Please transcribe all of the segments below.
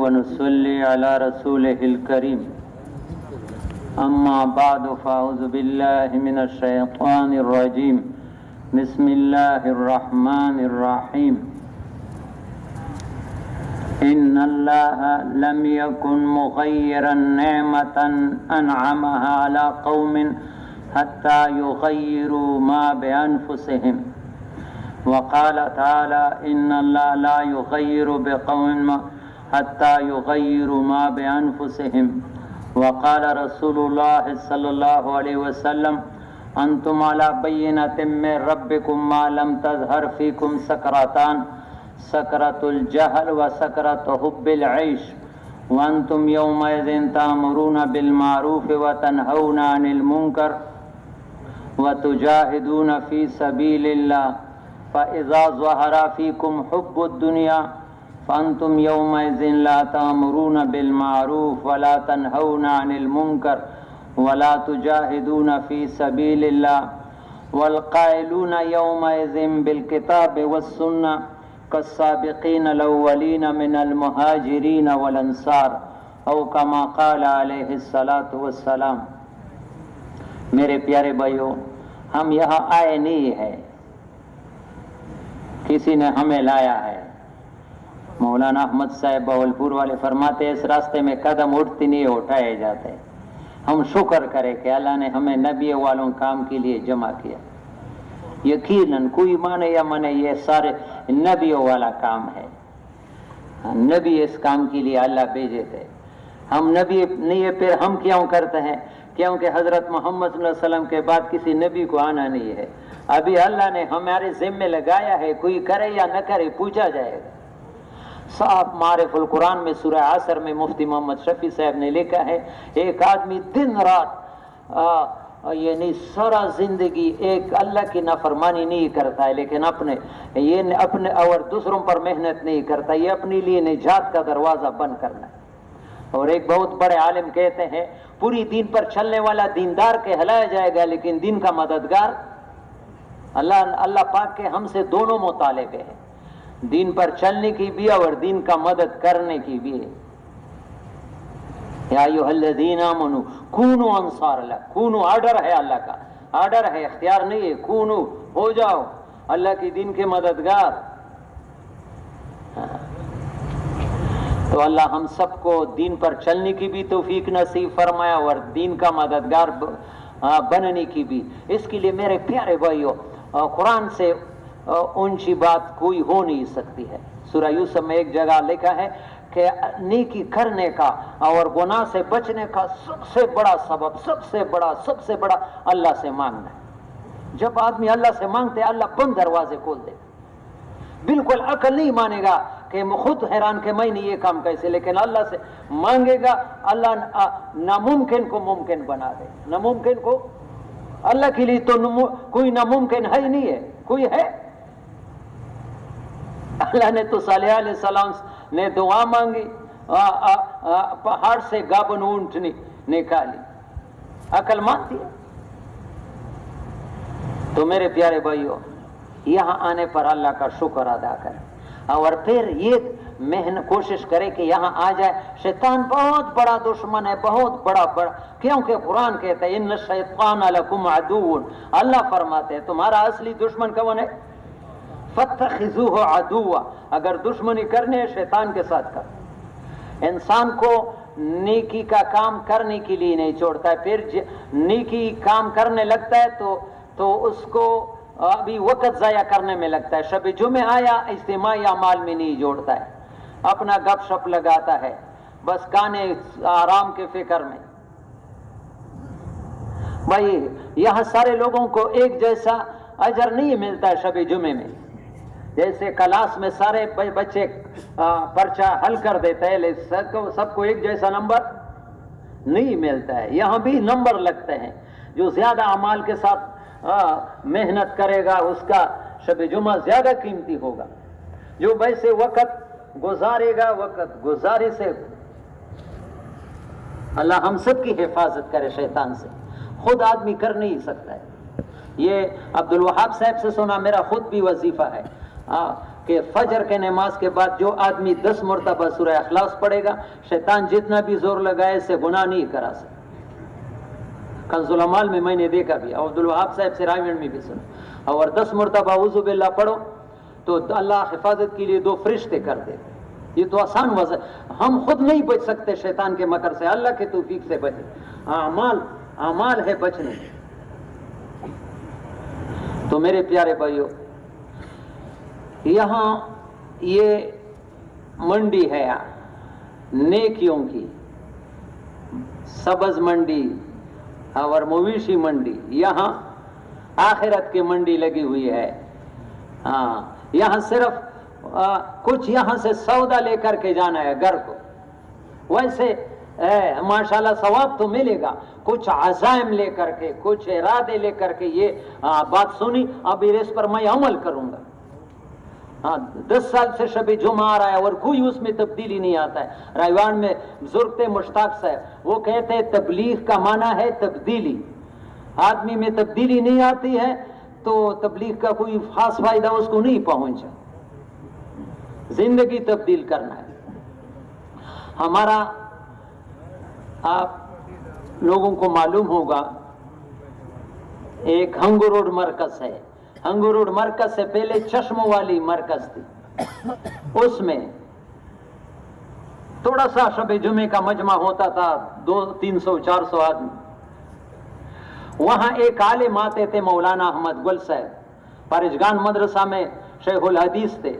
ونصلي على رسوله الكريم أما بعد فأعوذ بالله من الشيطان الرجيم بسم الله الرحمن الرحيم إن الله لم يكن مغيرا نعمة أنعمها على قوم حتى يغيروا ما بأنفسهم وقال تعالى إن الله لا يغير بقوم حتى يغيروا ما بأنفسهم وقال رسول الله صلى الله عليه وسلم أنتم على بينة من ربكم ما لم تظهر فيكم سكرتان سكرة الجهل وسكرة حب العيش وأنتم يومئذ تأمرون بالمعروف وتنهون عن المنكر وتجاهدون في سبيل الله فإذا ظهر فيكم حب الدنيا فأنتم يومئذ لا تأمرون بالمعروف ولا تنهون عن المنكر ولا تجاهدون في سبيل الله والقائلون يومئذ بالكتاب والسنة كالسابقين الأولين من المهاجرين والأنصار أو كما قال عليه الصلاة والسلام۔ میرے پیارے بھائیو، ہم یہاں آئے نہیں ہیں، کسی نے ہمیں لایا ہے۔ مولانا احمد صاحب بہولپور والے فرماتے ہیں اس راستے میں قدم اٹھتے نہیں اٹھائے جاتے۔ ہم شکر کریں کہ اللہ نے ہمیں نبی والوں کام کے لیے جمع کیا۔ یقیناً کوئی مانے یا مانے یہ سارے نبیوں والا کام ہے۔ نبی اس کام کے لیے اللہ بھیجے تھے۔ ہم نبی نہیں ہے، پھر ہم کیوں کرتے ہیں؟ کیونکہ حضرت محمد صلی اللہ علیہ وسلم کے بعد کسی نبی کو آنا نہیں ہے۔ ابھی اللہ نے ہمارے ذمے لگایا ہے، کوئی کرے یا نہ کرے پوچھا جائے گا۔ صاحب معرف القرآن میں سورہ عصر میں مفتی محمد شفیع صاحب نے لکھا ہے، ایک آدمی دن رات یعنی سارا زندگی ایک اللہ کی نافرمانی نہیں کرتا ہے، لیکن اپنے اور دوسروں پر محنت نہیں کرتا، یہ اپنے لیے نجات کا دروازہ بند کرنا ہے۔ اور ایک بہت بڑے عالم کہتے ہیں پوری دین پر چلنے والا دیندار کہلایا جائے گا، لیکن دین کا مددگار اللہ پاک کے ہم سے دونوں مطالبے ہیں، دین پر چلنے کی بھی اور دین کا مدد کرنے کی بھی ہے۔ یا ایھا الذین آمنوا کونوا انصار اللہ، کونو آرڈر ہے، اللہ کا آرڈر ہے، اختیار نہیں ہے۔ کونو ہو جاؤ اللہ کی دین کے مددگار۔ تو اللہ ہم سب کو دین پر چلنے کی بھی توفیق نصیب فرمایا اور دین کا مددگار بننے کی بھی۔ اس کے لیے میرے پیارے بھائیو، قرآن سے اونچی بات کوئی ہو نہیں سکتی ہے۔ سورہ یوسف میں ایک جگہ لکھا ہے کہ نیکی کرنے کا اور گناہ سے بچنے کا سب سے بڑا سبب، سب سے بڑا اللہ سے مانگنا ہے۔ جب آدمی اللہ سے مانگتے ہیں اللہ بند دروازے کھول دے۔ بالکل عقل نہیں مانے گا کہ خود حیران کہ میں نے یہ کام کیسے، لیکن اللہ سے مانگے گا اللہ ناممکن کو ممکن بنا دے۔ ناممکن کو اللہ کے لیے تو کوئی ناممکن ہے ہی نہیں ہے، کوئی ہے؟ اللہ نے تو صالح علیہ السلام نے دعا مانگی، پہاڑ سے گابن اونٹ نکالی، عقل مانتی ہے؟ تو میرے پیارے بھائیو، یہاں آنے پر اللہ کا شکر ادا کریں اور پھر یہ کوشش کرے کہ یہاں آ جائے۔ شیطان بہت بڑا دشمن ہے، بہت بڑا کیونکہ قرآن کہتا ہے ان الشیطان لکم عدو، اللہ فرماتے ہیں تمہارا اصلی دشمن کون ہے؟ فاتخذوہ عدوا، اگر دشمنی کرنے ہے شیطان کے ساتھ کر۔ انسان کو نیکی کا کام کرنے کے لیے نہیں چھوڑتا ہے، پھر نیکی کام کرنے لگتا ہے تو اس کو ابھی وقت ضائع کرنے میں لگتا ہے۔ شب جمعہ آیا اجتماعی اعمال میں نہیں جوڑتا ہے، اپنا گپ شپ لگاتا ہے، بس کانے آرام کے فکر میں۔ بھائی یہاں سارے لوگوں کو ایک جیسا اجر نہیں ملتا ہے شب جمعے میں۔ جیسے کلاس میں سارے بچے پرچہ حل کر دیتے ہیں، لیکن سب کو ایک جیسا نمبر نہیں ملتا ہے۔ یہاں بھی نمبر لگتے ہیں، جو زیادہ اعمال کے ساتھ محنت کرے گا اس کا شب جمعہ زیادہ قیمتی ہوگا، جو ویسے وقت گزارے گا وقت گزاری سے۔ اللہ ہم سب کی حفاظت کرے شیطان سے، خود آدمی کر نہیں سکتا ہے۔ یہ عبد الوہاب صاحب سے سنا، میرا خود بھی وظیفہ ہے۔ کہ فجر کے نماز کے بعد جو آدمی 10 مرتبہ سورہ اخلاص پڑھے گا، شیطان جتنا بھی زور لگائے سے گناہ نہیں کرا سکتا۔ کنز العمال میں میں نے دیکھا بھی، اور عبدالوہاب صاحب سے رائے میں بھی سنا، اور 10 مرتبہ اعوذ باللہ پڑھو تو اللہ حفاظت کے لیے 2 فرشتے کر دے۔ یہ تو آسان وضع، ہم خود نہیں بچ سکتے شیطان کے مکر سے، اللہ کے توفیق سے بچے۔ اعمال ہے بچنے۔ تو میرے پیارے بھائیو، یہاں یہ منڈی ہے نیکیوں کی، سبز منڈی اور مویشی منڈی، یہاں آخرت کی منڈی لگی ہوئی ہے۔ ہاں، یہاں صرف کچھ یہاں سے سودا لے کر کے جانا ہے گھر کو، ویسے ماشاءاللہ ثواب تو ملے گا، کچھ عزائم لے کر کے، کچھ ارادے لے کر کے یہ بات سنی، اب اس پر میں عمل کروں گا۔ ہاں، 10 سال سے شب جمعہ آ رہا ہے اور کوئی اس میں تبدیلی نہیں آتا ہے۔ رائیوان میں بزرگ تھے مشتاق صاحب، وہ کہتے ہیں تبلیغ کا معنی ہے تبدیلی، آدمی میں تبدیلی نہیں آتی ہے تو تبلیغ کا کوئی خاص فائدہ اس کو نہیں پہنچا۔ زندگی تبدیل کرنا ہے ہمارا۔ آپ لوگوں کو معلوم ہوگا ایک ہنگو روڈ مرکز ہے، ہنگو روڈ مرکز سے پہلے چشموں والی مرکز تھی، اس میں تھوڑا سا شب جمعے کا مجمع ہوتا تھا، 200-300-400 آدمی۔ وہاں ایک عالم آتے تھے مولانا احمد گل صاحب، پارجگان مدرسہ میں شیخ الحدیث تھے،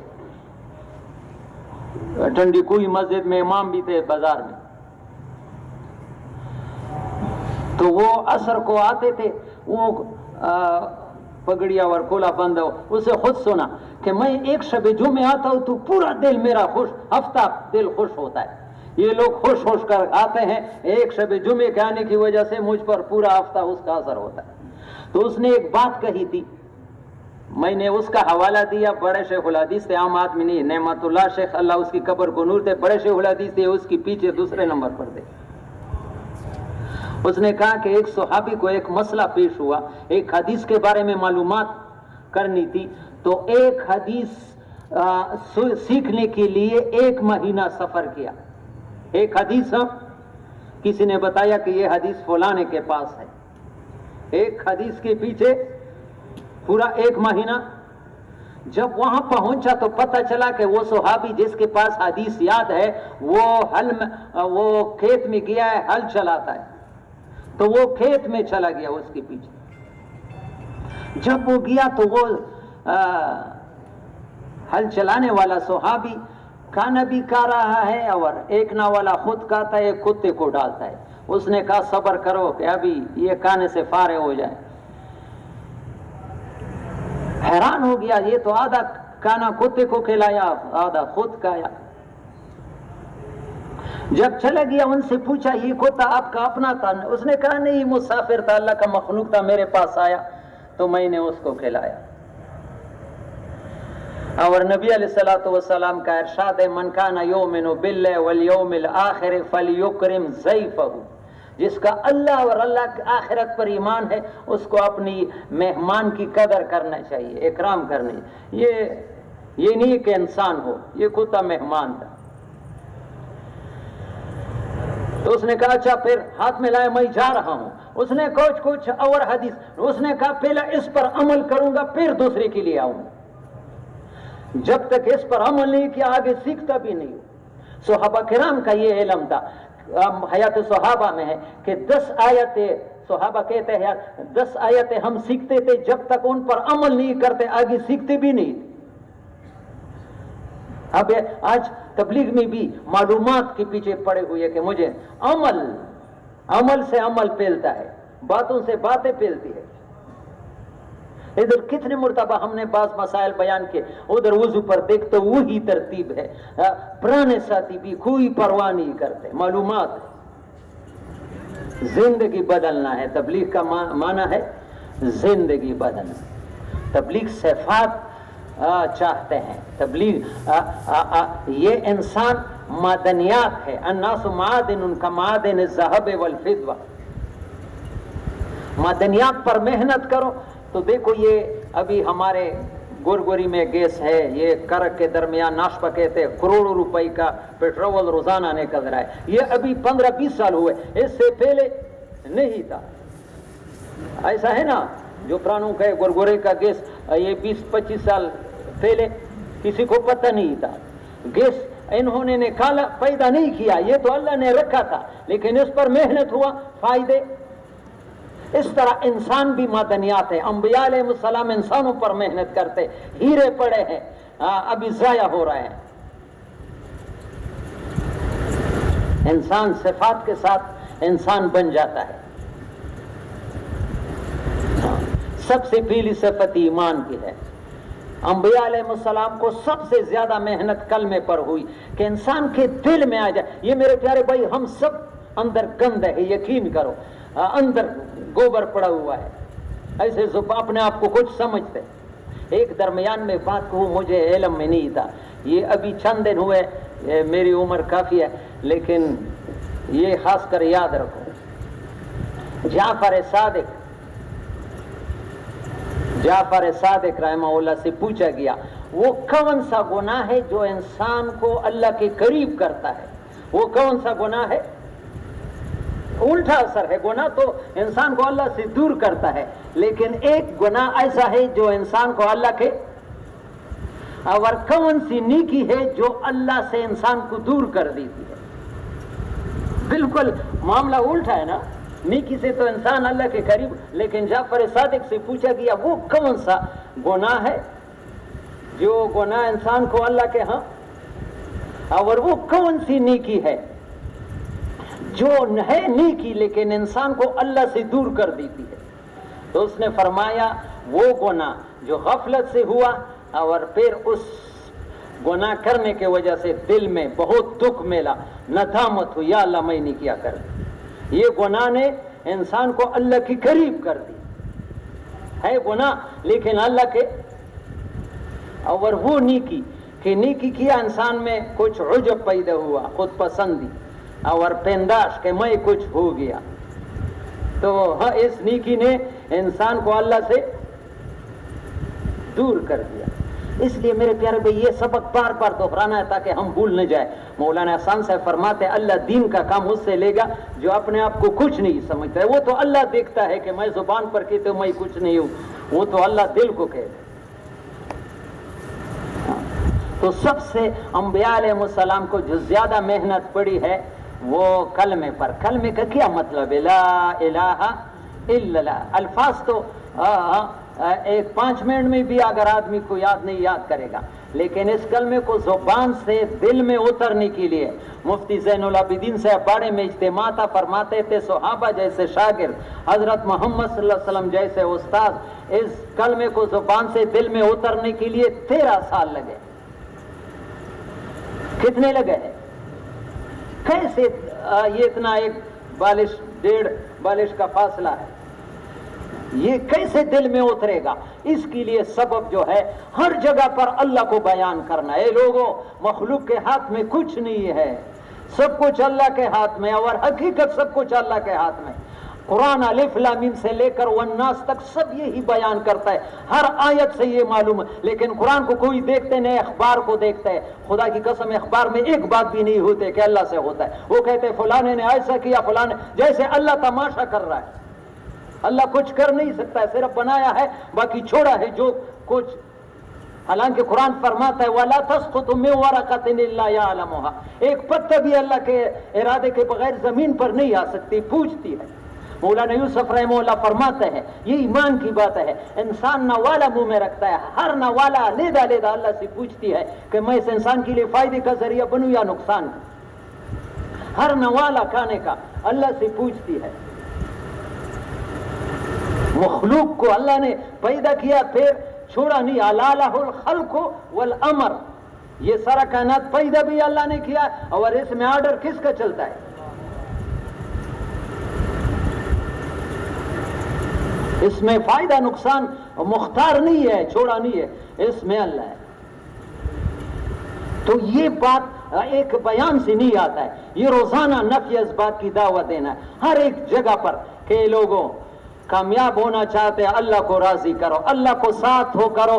ٹنڈی کوئی مسجد میں امام بھی تھے بازار میں۔ تو وہ عصر کو آتے تھے، وہ پگڑیا اور کھولا بند ہو، اسے خود سنا کہ میں ایک شب جمعے آتا ہوں تو پورا دل میرا خوش، ہفتہ دل خوش ہوتا ہے۔ یہ لوگ خوش خوش کر آتے ہیں، ایک شب جمعے کے آنے کی وجہ سے مجھ پر پورا ہفتہ اس کا اثر ہوتا ہے۔ تو اس نے ایک بات کہی تھی، میں نے اس کا حوالہ دیا، بڑے شیخ الحدیث تھے، عام آدمی نہیں، نعمت اللہ شیخ، اللہ اس کی قبر کو نور دے، بڑے شیخ الحدیث تھے، اس کی پیچھے دوسرے نمبر پر تھے۔ اس نے کہا کہ ایک صحابی کو ایک مسئلہ پیش ہوا، ایک حدیث کے بارے میں معلومات کرنی تھی، تو ایک حدیث سیکھنے کے لیے 1 مہینہ سفر کیا۔ ایک حدیث کسی نے بتایا کہ یہ حدیث فلانے کے پاس ہے، ایک حدیث کے پیچھے پورا 1 مہینہ۔ جب وہاں پہنچا تو پتہ چلا کہ وہ صحابی جس کے پاس حدیث یاد ہے وہ کھیت میں گیا ہے، ہل چلاتا ہے، تو وہ کھیت میں چلا گیا اس کے پیچھے۔ جب وہ گیا تو وہ ہل چلانے والا صحابی کھانا بھی کھا رہا ہے اور ایک نہ والا خود کھاتا ہے، ایک کتے کو ڈالتا ہے۔ اس نے کہا صبر کرو کہ ابھی یہ کھانے سے فارغ ہو جائے۔ حیران ہو گیا، یہ تو آدھا کھانا کتے کو کھلایا، آدھا خود کھایا۔ جب چلا گیا ان سے پوچھا یہ کتا آپ کا اپنا تھا؟ اس نے کہا نہیں، مسافر تھا، اللہ کا مخلوق تھا، میرے پاس آیا تو میں نے اس کو کھلایا۔ اور نبی علیہ الصلوۃ والسلام کا ارشاد ہے من کان یؤمن باللہ والیوم الآخر فلیکرم ضیفہ، جس کا اللہ اور اللہ کی آخرت پر ایمان ہے اس کو اپنی مہمان کی قدر کرنا چاہیے، اکرام کرنی۔ یہ نہیں کہ انسان ہو، یہ کتا مہمان تھا۔ تو اس نے کہا اچھا پھر ہاتھ میں لائے، میں جا رہا ہوں۔ اس نے کچھ اور حدیث، اس نے کہا پہلے اس پر عمل کروں گا پھر دوسرے کے لیے آؤں گا۔ جب تک اس پر عمل نہیں کیا آگے سیکھتا بھی نہیں ہوں۔ صحابہ کرام کا یہ علم تھا، حیات صحابہ میں ہے کہ 10 آیتیں، صحابہ کہتے ہیں 10 آیتیں ہم سیکھتے تھے، جب تک ان پر عمل نہیں کرتے آگے سیکھتے بھی نہیں۔ اب آج تبلیغ میں بھی معلومات کے پیچھے پڑے ہوئے کہ مجھے عمل سے عمل پھیلتا ہے، باتوں سے باتیں پھیلتی ہے۔ ادھر کتنے مرتبہ ہم نے بعض مسائل بیان کیے، ادھر وضو پر دیکھتے وہی ترتیب ہے، پرانے ساتھی بھی کوئی پرواہ نہیں کرتے، معلومات ہے۔ زندگی بدلنا ہے، تبلیغ کا معنی ہے زندگی بدلنا۔ تبلیغ صفات چاہتے ہیں، تبلیغ یہ انسان معدنیات ہے، الناس معادن کمعادن الذهب والفضة۔ معدنیات پر محنت کرو تو دیکھو یہ ابھی ہمارے گورگوری میں گیس ہے، یہ کرک کے درمیان ناشپا کہتے کروڑوں روپے کا پیٹرول روزانہ نکل رہا ہے. یہ ابھی 15-20 سال ہوئے، اس سے پہلے نہیں تھا. ایسا ہے نا جو پرانوں کا گورگورے کا گیس یہ 20-25 سال پہلے کسی کو پتہ نہیں تھا. گیس انہوں نے نکالا، پیدا نہیں کیا، یہ تو اللہ نے رکھا تھا، لیکن اس پر محنت ہوا، فائدے. اس طرح انسان بھی معدنیات ہے. انبیاء علیہ السلام انسانوں پر محنت کرتے، ہیرے پڑے ہیں، ابھی ضائع ہو رہے ہیں. انسان صفات کے ساتھ انسان بن جاتا ہے. سب سے پہلی صفت ایمان کی ہے. انبیاء علیہ السلام کو سب سے زیادہ محنت کلمے پر ہوئی کہ انسان کے دل میں آ جائے. یہ میرے پیارے بھائی، ہم سب اندر گند ہے، یقین کرو، اندر گوبر پڑا ہوا ہے. ایسے اپنے آپ کو کچھ سمجھتے. ایک درمیان میں بات کہوں، مجھے علم میں نہیں تھا، یہ ابھی چند دن ہوئے، میری عمر کافی ہے، لیکن یہ خاص کر یاد رکھو. جعفر صادق رحمہ اللہ سے پوچھا گیا وہ کون سا گناہ ہے جو انسان کو اللہ کے قریب کرتا ہے؟ وہ کون سا گناہ ہے؟ الٹا اثر ہے. گناہ تو انسان کو اللہ سے دور کرتا ہے، لیکن ایک گناہ ایسا ہے جو انسان کو اللہ کے، اور کون سی نیکی ہے جو اللہ سے انسان کو دور کر دیتی ہے؟ بالکل معاملہ الٹا ہے نا. نیکی سے تو انسان اللہ کے قریب، لیکن جعفر صادق سے پوچھا گیا وہ کون سا گناہ ہے جو گناہ انسان کو اللہ کے ہاں، اور وہ کون سی نیکی ہے جو ہے نیکی لیکن انسان کو اللہ سے دور کر دیتی ہے؟ تو اس نے فرمایا وہ گناہ جو غفلت سے ہوا اور پھر اس گناہ کرنے کی وجہ سے دل میں بہت دکھ ملا، ندامت ہوئی، یا اللہ میں نہیں کیا کر. یہ گناہ نے انسان کو اللہ کی قریب کر دی. ہے گناہ لیکن اللہ کے، اور وہ نیکی کہ نیکی کیا انسان میں کچھ عجب پیدا ہوا، خود پسندی اور پنداش کہ میں کچھ ہو گیا، تو اس نیکی نے انسان کو اللہ سے دور کر دیا. اس لیے میرے پیارے بھائی یہ سبق بار بار دہرانا ہے تاکہ ہم بھول نہ جائے. مولانا احسان صاحب فرماتے ہیں اللہ دین کا کام اس سے لے گا جو اپنے آپ کو کچھ نہیں سمجھتا ہے. وہ تو اللہ دیکھتا ہے کہ میں زبان پر کہتے ہوں میں کچھ نہیں ہوں، وہ تو اللہ دل کو کہتا ہے. تو سب سے انبیاء علیہ السلام کو جو زیادہ محنت پڑی ہے وہ کلمے پر. کلمے کا کیا مطلب ہے؟ لا الہ الا اللہ. الفاظ تو ایک 5 منٹ میں بھی اگر آدمی کو یاد نہیں یاد کرے گا، لیکن اس کلمے کو زبان سے دل میں اترنے کے لیے مفتی زین العابدین صاحب باڑے میں اجتماع تھا، فرماتے تھے صحابہ جیسے شاگرد، حضرت محمد صلی اللہ علیہ وسلم جیسے استاد، اس کلمے کو زبان سے دل میں اترنے کے لیے 13 سال لگے. کتنے لگے ہیں؟ کیسے یہ اتنا ایک بالش 1.5 بالش کا فاصلہ ہے، یہ کیسے دل میں اترے گا؟ اس کے لیے سبب جو ہے ہر جگہ پر اللہ کو بیان کرنا ہے. لوگوں، مخلوق کے ہاتھ میں کچھ نہیں ہے، سب کچھ اللہ کے ہاتھ میں، اور حقیقت سب کچھ اللہ کے ہاتھ میں. قرآن الف لام میم سے لے کر والناس تک سب یہی بیان کرتا ہے، ہر آیت سے یہ معلوم ہے. لیکن قرآن کو کوئی دیکھتے نہیں، اخبار کو دیکھتا ہے. خدا کی قسم اخبار میں ایک بات بھی نہیں ہوتے کہ اللہ سے ہوتا ہے. وہ کہتے ہیں فلانے نے ایسا کیا، فلانے، جیسے اللہ تماشا کر رہا ہے. اللہ کچھ کر نہیں سکتا ہے، صرف بنایا ہے، باقی چھوڑا ہے جو کچھ. حالانکہ قرآن فرماتا ہے وَلَا تَسْقُطُ مِنْ وَرَقَةٍ إِلَّا يَعْلَمُهَا. ایک پتا بھی اللہ کے ارادے کے بغیر زمین پر نہیں آ سکتی، پوچھتی ہے. مولانا یوسف رحمہ اللہ فرماتے ہیں یہ ایمان کی بات ہے. انسان نوالا منہ میں رکھتا ہے، ہر نوالا لیدا لیدا اللہ سے پوچھتی ہے کہ میں اس انسان کے لیے فائدے کا ذریعہ بنوں یا نقصان کا. ہر نوالا کھانے کا اللہ سے پوچھتی ہے. مخلوق کو اللہ نے پیدا کیا پھر چھوڑا نہیں. الا لہ الخلق والامر. یہ سارا کائنات پیدا بھی اللہ نے کیا، اور اس میں آرڈر کس کا چلتا ہے؟ اس میں فائدہ نقصان مختار نہیں ہے، چھوڑا نہیں ہے، اس میں اللہ ہے. تو یہ بات ایک بیان سے نہیں آتا ہے، یہ روزانہ نفی اس بات کی دعوت دینا ہے ہر ایک جگہ پر کہ لوگوں کامیاب ہونا چاہتے ہیں اللہ کو راضی کرو، اللہ کو ساتھ ہو کرو،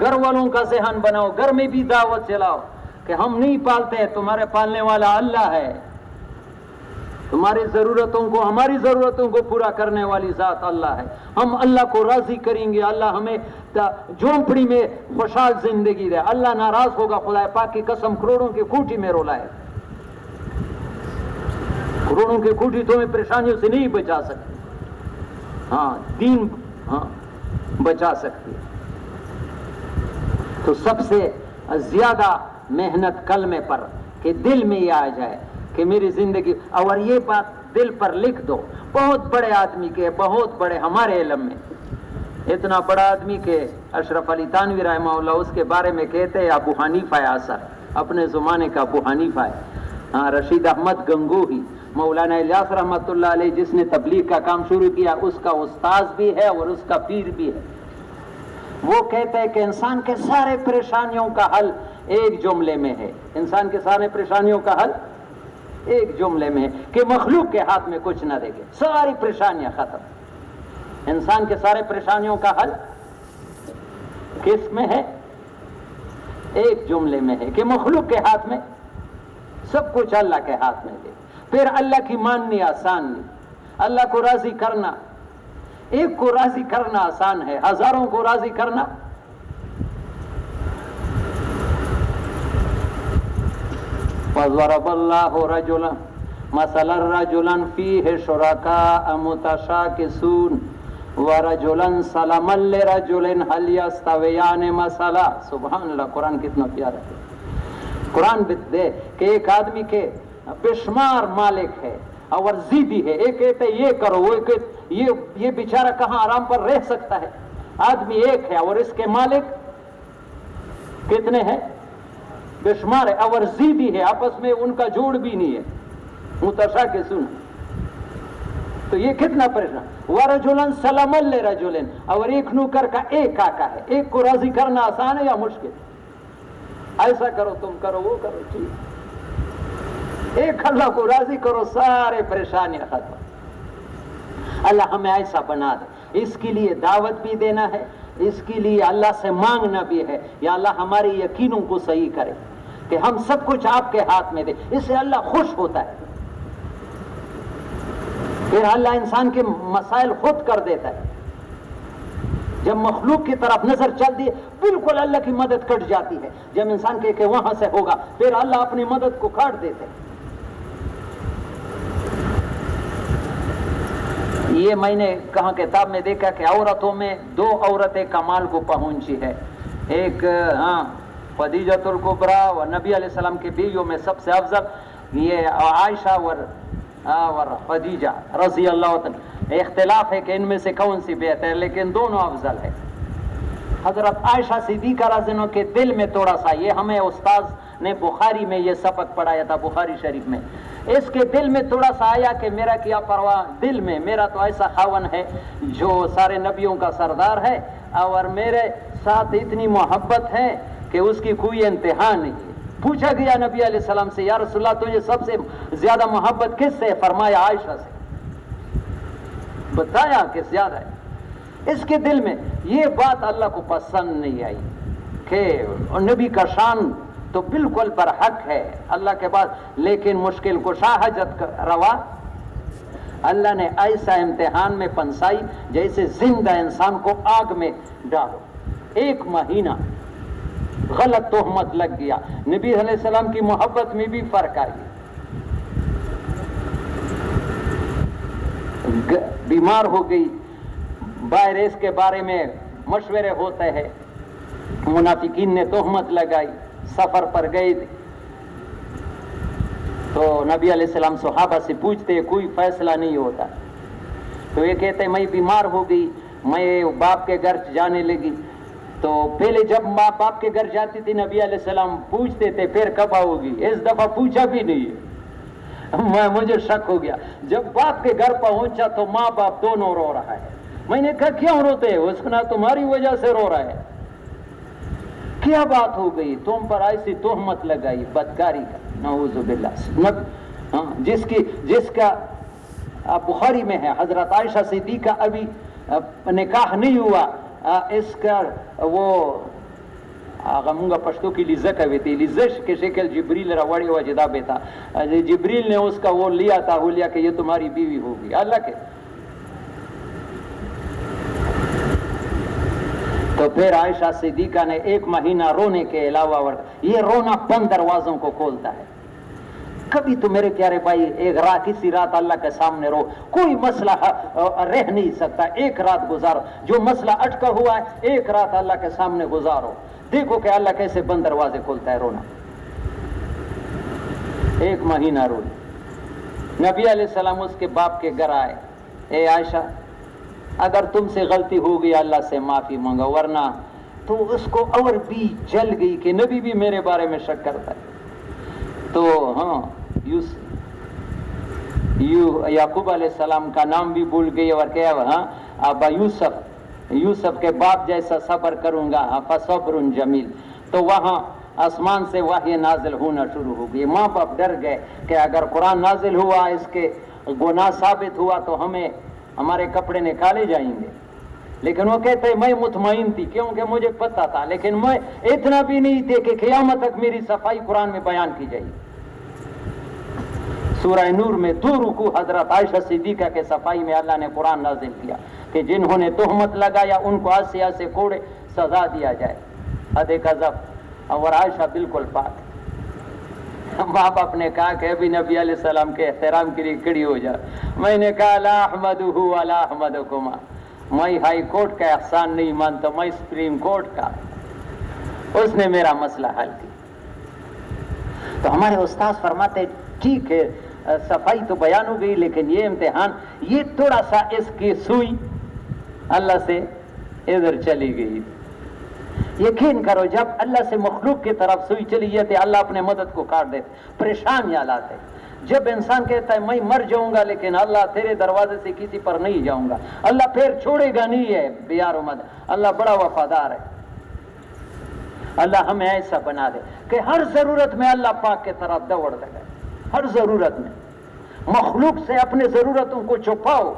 گھر والوں کا ذہن بناؤ، گھر میں بھی دعوت چلاؤ کہ ہم نہیں پالتے، تمہارے پالنے والا اللہ ہے، تمہاری ضرورتوں کو، ہماری ضرورتوں کو پورا کرنے والی ذات اللہ ہے، ہم اللہ کو راضی کریں گے، اللہ ہمیں جھونپڑی میں خوشحال زندگی دے، اللہ ناراض ہوگا، خدا پاک کی قسم کروڑوں کی کوٹھی میں رولائے، کروڑوں کی کوٹھی تمہیں پریشانیوں سے نہیں بچا سکتی، ہاں دین بچا سکتی ہے۔ تو سب سے زیادہ محنت کلمے پر، کہ دل میں یہ آ جائے کہ میری زندگی، اور یہ بات دل پر لکھ دو۔ بہت بڑے آدمی کے، بہت بڑے ہمارے علم میں اتنا بڑا آدمی کہ اشرف علی تھانوی رحمہ اللہ اس کے بارے میں کہتے ہیں ابو حنیفہ اثر، اپنے زمانے کا ابو حنیفہ ہے۔ ہاں، رشید احمد گنگوہی، مولانا الیاس رحمۃ اللہ علیہ جس نے تبلیغ کا کام شروع کیا، اس کا استاذ بھی ہے اور اس کا پیر بھی ہے۔ وہ کہتے ہیں کہ انسان کے سارے پریشانیوں کا حل ایک جملے میں ہے، انسان کے سارے پریشانیوں کا حل ایک جملے میں ہے کہ مخلوق کے ہاتھ میں کچھ نہ دیکھے، ساری پریشانیاں ختم۔ انسان کے سارے پریشانیوں کا حل کس میں ہے؟ ایک جملے میں ہے کہ مخلوق کے ہاتھ میں سب کچھ اللہ کے ہاتھ میں دے۔ پھر اللہ کی ماننی آسان نہیں، اللہ کو راضی کرنا، ایک کو راضی کرنا آسان ہے، ہزاروں کو راضی کرنا وَضَرَبَ اللَّهُ رَجُلًا مَثَلًا رَجُلًا فِيهِ شُرَكَاءَ مُتَشَاكِسُونَ وَرَجُلًا سَلَمًا لِرَجُلٍ هَلْ يَسْتَوِيَانِ مَثَلًا۔ سبحان اللہ، قرآن کتنا پیارا ہے۔ قرآن دے کہ ایک آدمی کے بے شمار مالک ہے اور ضدی ہے، ایک کہتے یہ کرو، وہ کہتے یہ بیچارہ کہاں آرام پر رہ سکتا ہے۔ آدمی ایک ہے اور اس کے مالک کتنے ہیں؟ بے شمار ہے، اور ضدی ہے، آپس میں ان کا جوڑ بھی نہیں ہے، متشاکسون۔ تو یہ کتنا پریشان۔ وَرَجُلًا سَلَمًا لِرَجُلٍ، اور ایک نوکر کا ایک آقا ہے، ایک کو راضی کرنا آسان ہے یا مشکل؟ ایسا کرو، تم کرو، وہ کرو، ٹھیک۔ ایک اللہ کو راضی کرو، سارے پریشانیاں ختم۔ اللہ ہمیں ایسا بنا دے، اس کے لیے دعوت بھی دینا ہے، اس کے لیے اللہ سے مانگنا بھی ہے، یا اللہ ہمارے یقینوں کو صحیح کرے کہ ہم سب کچھ آپ کے ہاتھ میں دے، اس سے اللہ خوش ہوتا ہے۔ پھر اللہ انسان کے مسائل خود کر دیتا ہے۔ جب مخلوق کی طرف نظر چلتی ہے بالکل اللہ کی مدد کٹ جاتی ہے، جب انسان کہے کہ وہاں سے ہوگا، پھر اللہ اپنی مدد کو کاٹ دیتے ہیں۔ یہ میں نے کہاں کتاب میں دیکھا کہ عورتوں میں دو عورتیں کمال کو پہنچی ہے، ایک خدیجۃ الکبریٰ اور نبی علیہ السلام کے بیویوں میں سب سے افضل یہ عائشہ اور خدیجہ رضی اللہ عنہ۔ اختلاف ہے کہ ان میں سے کون سی بہتر ہے، لیکن دونوں افضل ہے۔ حضرت عائشہ صدیقہ رضی اللہ عنہ کے دل میں تھوڑا سا، یہ ہمیں استاذ نے بخاری میں یہ سبق پڑھایا تھا، بخاری شریف میں، اس کے دل میں تھوڑا سا آیا کہ میرا کیا پرواہ، دل میں میرا تو ایسا خاون ہے جو سارے نبیوں کا سردار ہے اور میرے ساتھ اتنی محبت ہے کہ اس کی کوئی انتہا نہیں ہے۔ پوچھا گیا نبی علیہ السلام سے، یا رسول اللہ تجھے سب سے زیادہ محبت کس سے؟ فرمایا عائشہ سے۔ بتایا کہ زیادہ ہے۔ اس کے دل میں یہ بات اللہ کو پسند نہیں آئی کہ نبی کا شان تو بالکل برحق ہے اللہ کے بعد، لیکن مشکل کشا حاجت روا اللہ نے ایسا امتحان میں پنسائی جیسے زندہ انسان کو آگ میں ڈالو۔ ایک مہینہ غلط تہمت لگ گیا، نبی علیہ السلام کی محبت میں بھی فرق آئی، بیمار ہو گئی، باہر اس کے بارے میں مشورے ہوتے ہیں، منافقین نے تہمت لگائی، سفر پر گئے تھے تو نبی علیہ السلام صحابہ سے پوچھتے کوئی فیصلہ نہیں ہوتا، تو یہ کہتے میں بیمار ہو گئی، میں باپ کے گھر جانے لگی، تو پہلے جب ماں باپ کے گھر جاتی تھی نبی علیہ السلام پوچھتے تھے پھر کب آؤ گی، اس دفعہ پوچھا بھی نہیں ہے، مجھے شک ہو گیا، جب باپ کے گھر پہنچا تو ماں باپ دونوں رو رہا ہے، میں نے کہا کیوں روتے ہو؟ اس کو تمہاری وجہ سے رو رہا ہے، کیا بات ہو گئی؟ تم پر ایسی تہمت لگائی بدکاری کا، نعوذ باللہ، جس کا بخاری میں ہے حضرت عائشہ صدیقہ ابھی نکاح نہیں ہوا، اس کا وہ هغه مونږ پښتو کې لیزه کوي تی لیزش کے شکل جبریل راوړی و جدا بیتا جبریل نے اس کا وہ لیا تھا وہ لیا کہ یہ تمہاری بیوی ہوگی اللہ کے. تو پھر عائشہ صدیقہ نے 1 مہینہ رونے کے علاوہ یہ رونا بند دروازوں کو کھولتا ہے. کبھی تو میرے پیارے بھائی ایک رات کسی رات اللہ کے سامنے رو, کوئی مسئلہ رہ نہیں سکتا, ایک رات گزارو, جو مسئلہ اٹکا ہوا ہے ایک رات اللہ کے سامنے گزارو, دیکھو کہ اللہ کیسے بند دروازے کھولتا ہے. رونا 1 مہینہ روئی. نبی علیہ السلام اس کے باپ کے گھر آئے, اے عائشہ اگر تم سے غلطی ہو گئی اللہ سے معافی مانگا, ورنہ تو اس کو اور بھی جل گئی کہ نبی بھی میرے بارے میں شک کرتا ہے. تو ہاں یعقوب علیہ السلام کا نام بھی بھول گئی اور کیا, ہاں ابا یوسف کے باپ جیسا صبر کروں گا, فصبر جمیل. تو وہاں آسمان سے وحی نازل ہونا شروع ہو گئی. ماں باپ ڈر گئے کہ اگر قرآن نازل ہوا اس کے گناہ ثابت ہوا تو ہمارے کپڑے نکالے جائیں گے. لیکن وہ کہتے ہیں میں مطمئن تھی کیونکہ مجھے پتا تھا, لیکن میں اتنا بھی نہیں تھے کہ قیامت تک میری صفائی قرآن میں بیان کی جائے. سورہ نور میں 2 رکوع حضرت عائشہ صدیقہ کے صفائی میں اللہ نے قرآن نازل کیا کہ جنہوں نے تہمت لگایا ان کو آسیہ سے کوڑے سزا دیا جائے, حد قذف. اور عائشہ بالکل پاک. ماں باپ نے کہا کہ ابھی نبی علیہ السلام کے احترام کے لیے کھڑی ہو جا. میں نے کہا لا احمدہ ولا احمدکما, میں ہائی کورٹ کا احسان نہیں مانتا, میں سپریم کورٹ کا. اس نے میرا مسئلہ حل کیا. تو ہمارے استاذ فرماتے ٹھیک ہے صفائی تو بیان ہو گئی, لیکن یہ امتحان, یہ تھوڑا سا اس کی سوئی اللہ سے ادھر چلی گئی. یقین کرو جب اللہ سے مخلوق کی طرف سوئی چلی جاتی اللہ اپنے مدد کو کاٹ دیتے, پریشانیاں لاتے. جب انسان کہتا ہے میں مر جاؤں گا لیکن اللہ تیرے دروازے سے کسی پر نہیں جاؤں گا, اللہ پھر چھوڑے گا نہیں ہے. بیار مدد, اللہ بڑا وفادار ہے. اللہ ہمیں ایسا بنا دے کہ ہر ضرورت میں اللہ پاک کے طرف دوڑ لگے. ہر ضرورت میں مخلوق سے اپنے ضرورتوں کو چھپاؤ,